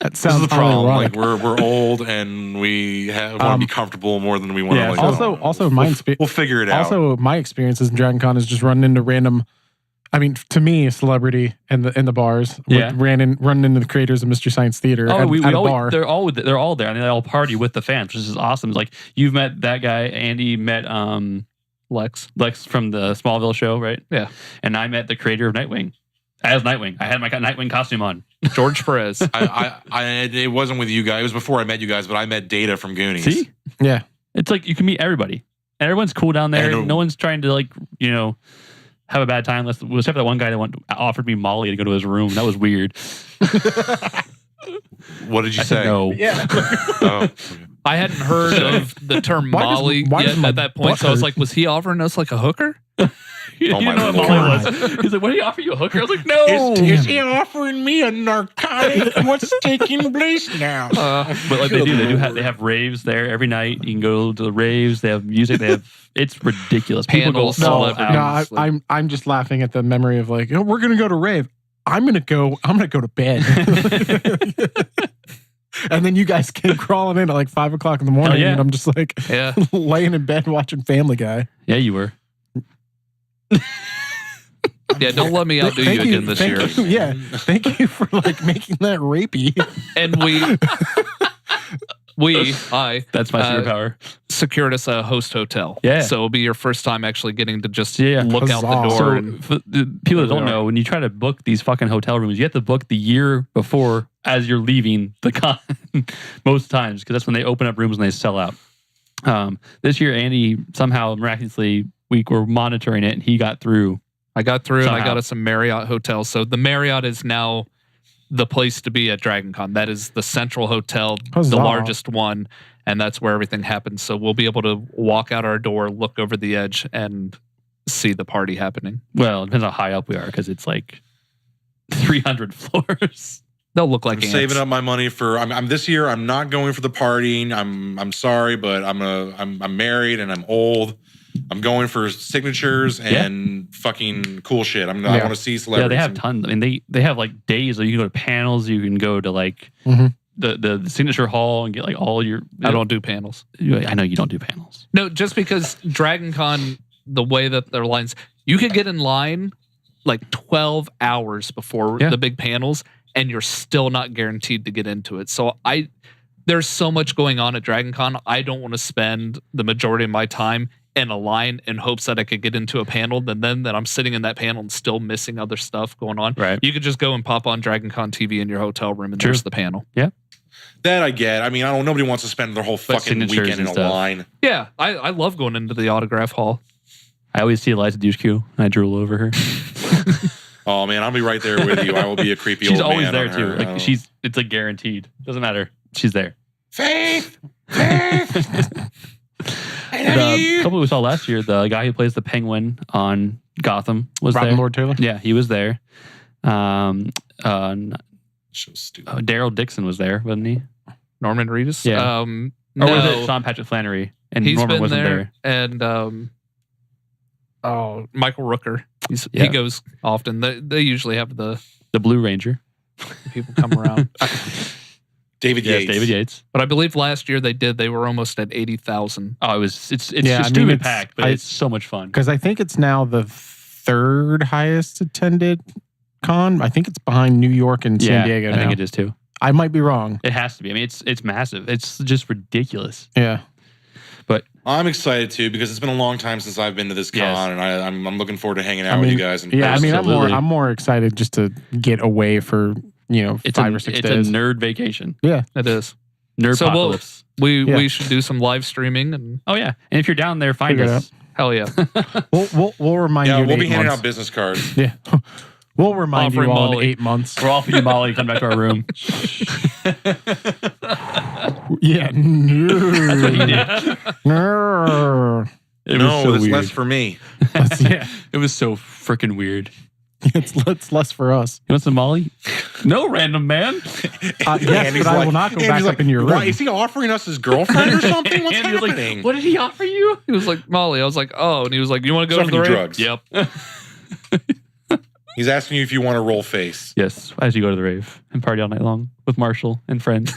This is sounds the problem. ironic. Like we're old and we want to be comfortable more than we want Yeah, to. Like, also my we'll figure it out. Also, my experiences in DragonCon is just running into random. I mean, to me, a celebrity in the bars. Yeah. Running into the creators of Mystery Science Theater at a bar. They're all there, and they all party with the fans, which is awesome. It's like you've met that guy. Andy met Lex. from the Smallville show, right? Yeah. And I met the creator of Nightwing as Nightwing. I had my Nightwing costume on. George Perez. It wasn't with you guys. It was before I met you guys, but I met Data from Goonies. See, Yeah. it's like you can meet everybody, and everyone's cool down there. And- No one's trying to have a bad time. Except for that one guy that offered me Molly to go to his room. That was weird. What did you I said say? no. Yeah. Oh, okay. I hadn't heard of the term Why does- Molly why yet does my at that point, butt so I was hurt? like, was he offering us like a hooker? You Oh, my know what Lord. Molly was. He's like, "What did he offer you, a hooker?" I was like, "No." Is he offering me a narcotic? What's taking place now? But like they have raves there every night. You can go to the raves. They have music. It's ridiculous. People go Panels, all celebrities. out. I'm just laughing at the memory of like, we're gonna go to rave. I'm gonna go to bed. And then you guys came crawling in at like 5 o'clock in the morning, yeah. and I'm just like Yeah. laying in bed watching Family Guy. Yeah, you were. Yeah, don't let me outdo you again this year. Thank you, yeah, thank you for like making that rapey. And I That's my superpower. secured us a host hotel. Yeah. So it'll be your first time actually getting to just Yeah. look out the Huzzah. door. So and for the people that don't know, when you try to book these fucking hotel rooms, you have to book the year before as you're leaving the con most times, because that's when they open up rooms and they sell out. This year, Andy somehow miraculously we were monitoring it and he got through. I got through and I Somehow. got us a Marriott hotel. So the Marriott is now the place to be at DragonCon. That is the central hotel, Huzzah. the largest one, and that's where everything happens. So we'll be able to walk out our door, look over the edge, and see the party happening. Well, it depends how high up we are, because it's like 300 floors. They'll look like I'm ants. saving up my money for. I'm this year. I'm not going for the partying. I'm sorry, but I'm married and I'm old. I'm going for signatures and fucking cool shit. I want to see celebrities. Yeah, they have tons. I mean, they have like days where you can go to panels. You can go to like the signature hall and get like all your. I don't do panels. I know you don't do panels. No, just because DragonCon, the way that their lines, you could get in line like 12 hours before the big panels, and you're still not guaranteed to get into it. So there's so much going on at DragonCon. I don't want to spend the majority of my time in a line in hopes that I could get into a panel, then that I'm sitting in that panel and still missing other stuff going on. Right. You could just go and pop on DragonCon TV in your hotel room and there's the panel. Yeah. That I get. I mean, nobody wants to spend their whole fucking signatures weekend in and a stuff. line. Yeah, I love going into the autograph hall. I always see Eliza Dushku and I drool over her. Oh man, I'll be right there with you. I will be a creepy She's old always man there on too. her. Like it's like guaranteed. Doesn't matter. She's there. Faith. The couple we saw last year, the guy who plays the Penguin on Gotham was Robin there. Lord Taylor. Yeah, he was there. So stupid. Daryl Dixon was there, wasn't he? Norman Reedus? Yeah. No, Or was it Sean Patrick Flannery? And he's Norman been wasn't there. there. And Michael Rooker. He Yeah. goes often. They usually have the Blue Ranger. people come around. David Yes, Yates. David Yates. But I believe last year they were almost at 80,000. Oh, it's Yeah, just I mean, stupid it's- packed, but it's so much fun. Because I think it's now the third highest attended con. I think it's behind New York and San Diego I now. think it is too. I might be wrong. It has to be. I mean, it's massive. It's just ridiculous. Yeah. I'm excited too because it's been a long time since I've been to this con, Yes. and I'm looking forward to hanging out I with mean, you guys. In Yeah, I mean, Absolutely. I'm more excited just to get away for It's 5 or 6 it's days. a nerd vacation. Yeah. It is. Nerd So apocalypse. We should do some live streaming and Oh yeah. And if you're down there, find Figure it us. hell yeah. We'll remind Yeah, you. in we'll be 8 handing months. out business cards. Yeah. We'll remind you Offering all in Molly. 8 months. We're offering you Molly. Come back to our room. Yeah. No. That's what he did. No. It No, was so it's weird. less for me. Yeah. It was so freaking weird. It's less for us. You want some Molly? No, random man. Yes, Andy's but I will like- not go Andy's back like, up in your room. Why, is he offering us his girlfriend or something? What's Andy was like, happening? what did he offer you? He was like, Molly. I was like, oh. And he was like, you want to go to He's the offering rave? you Yep. He's asking you if you want to roll face. Yes, as you go to the rave and party all night long with Marshall and friends.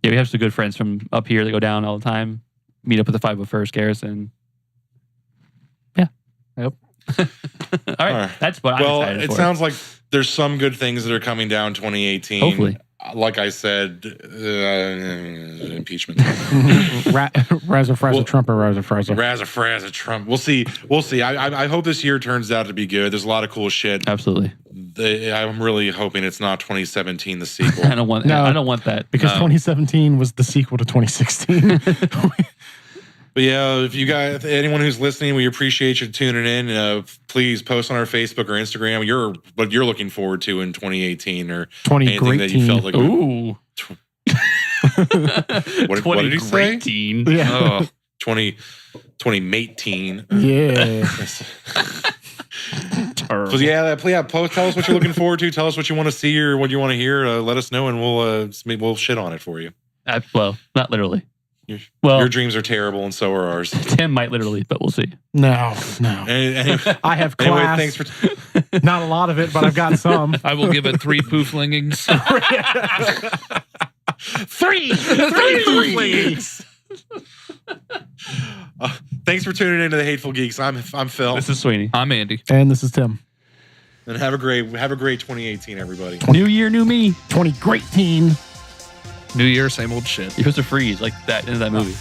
Yeah, we have some good friends from up here that go down all the time. Meet up with the 501st Garrison. Yeah. Yep. All right. All right. That's what I'm Well, excited it for. sounds like there's some good things that are coming down 2018. Hopefully. Like I said, impeachment. Razza Frazza Well- Trump or Razza Frazza. Razza Trump. We'll see. We'll see. I hope this year turns out to be good. There's a lot of cool shit. Absolutely. I'm really hoping it's not 2017, the sequel. I don't want that. Because 2017 was the sequel to 2016. But yeah, if you guys, anyone who's listening, we appreciate you tuning in. Please post on our Facebook or Instagram what you're looking forward to in 2018 or anything that you felt like. Ooh. What did he say? 2018. Yeah. Oh, 2018. Yeah. Terrible. So yeah, tell us what you're looking forward to. Tell us what you want to see or what you want to hear. Let us know, and we'll shit on it for you. Well, not literally. Your dreams are terrible, and so are ours. Tim might literally, but we'll see. No. Anyway, I have class. thanks for. Not a lot of it, but I've got some. I will give it 3 pooflingings. 3 weeks. Thanks for tuning into the Hateful Geeks. I'm Phil, This is Sweeney. I'm Andy. And this is Tim. and have a great 2018, everybody. New year, new me. 20 great teen. New year, same old shit. You're supposed to freeze like that in that movie.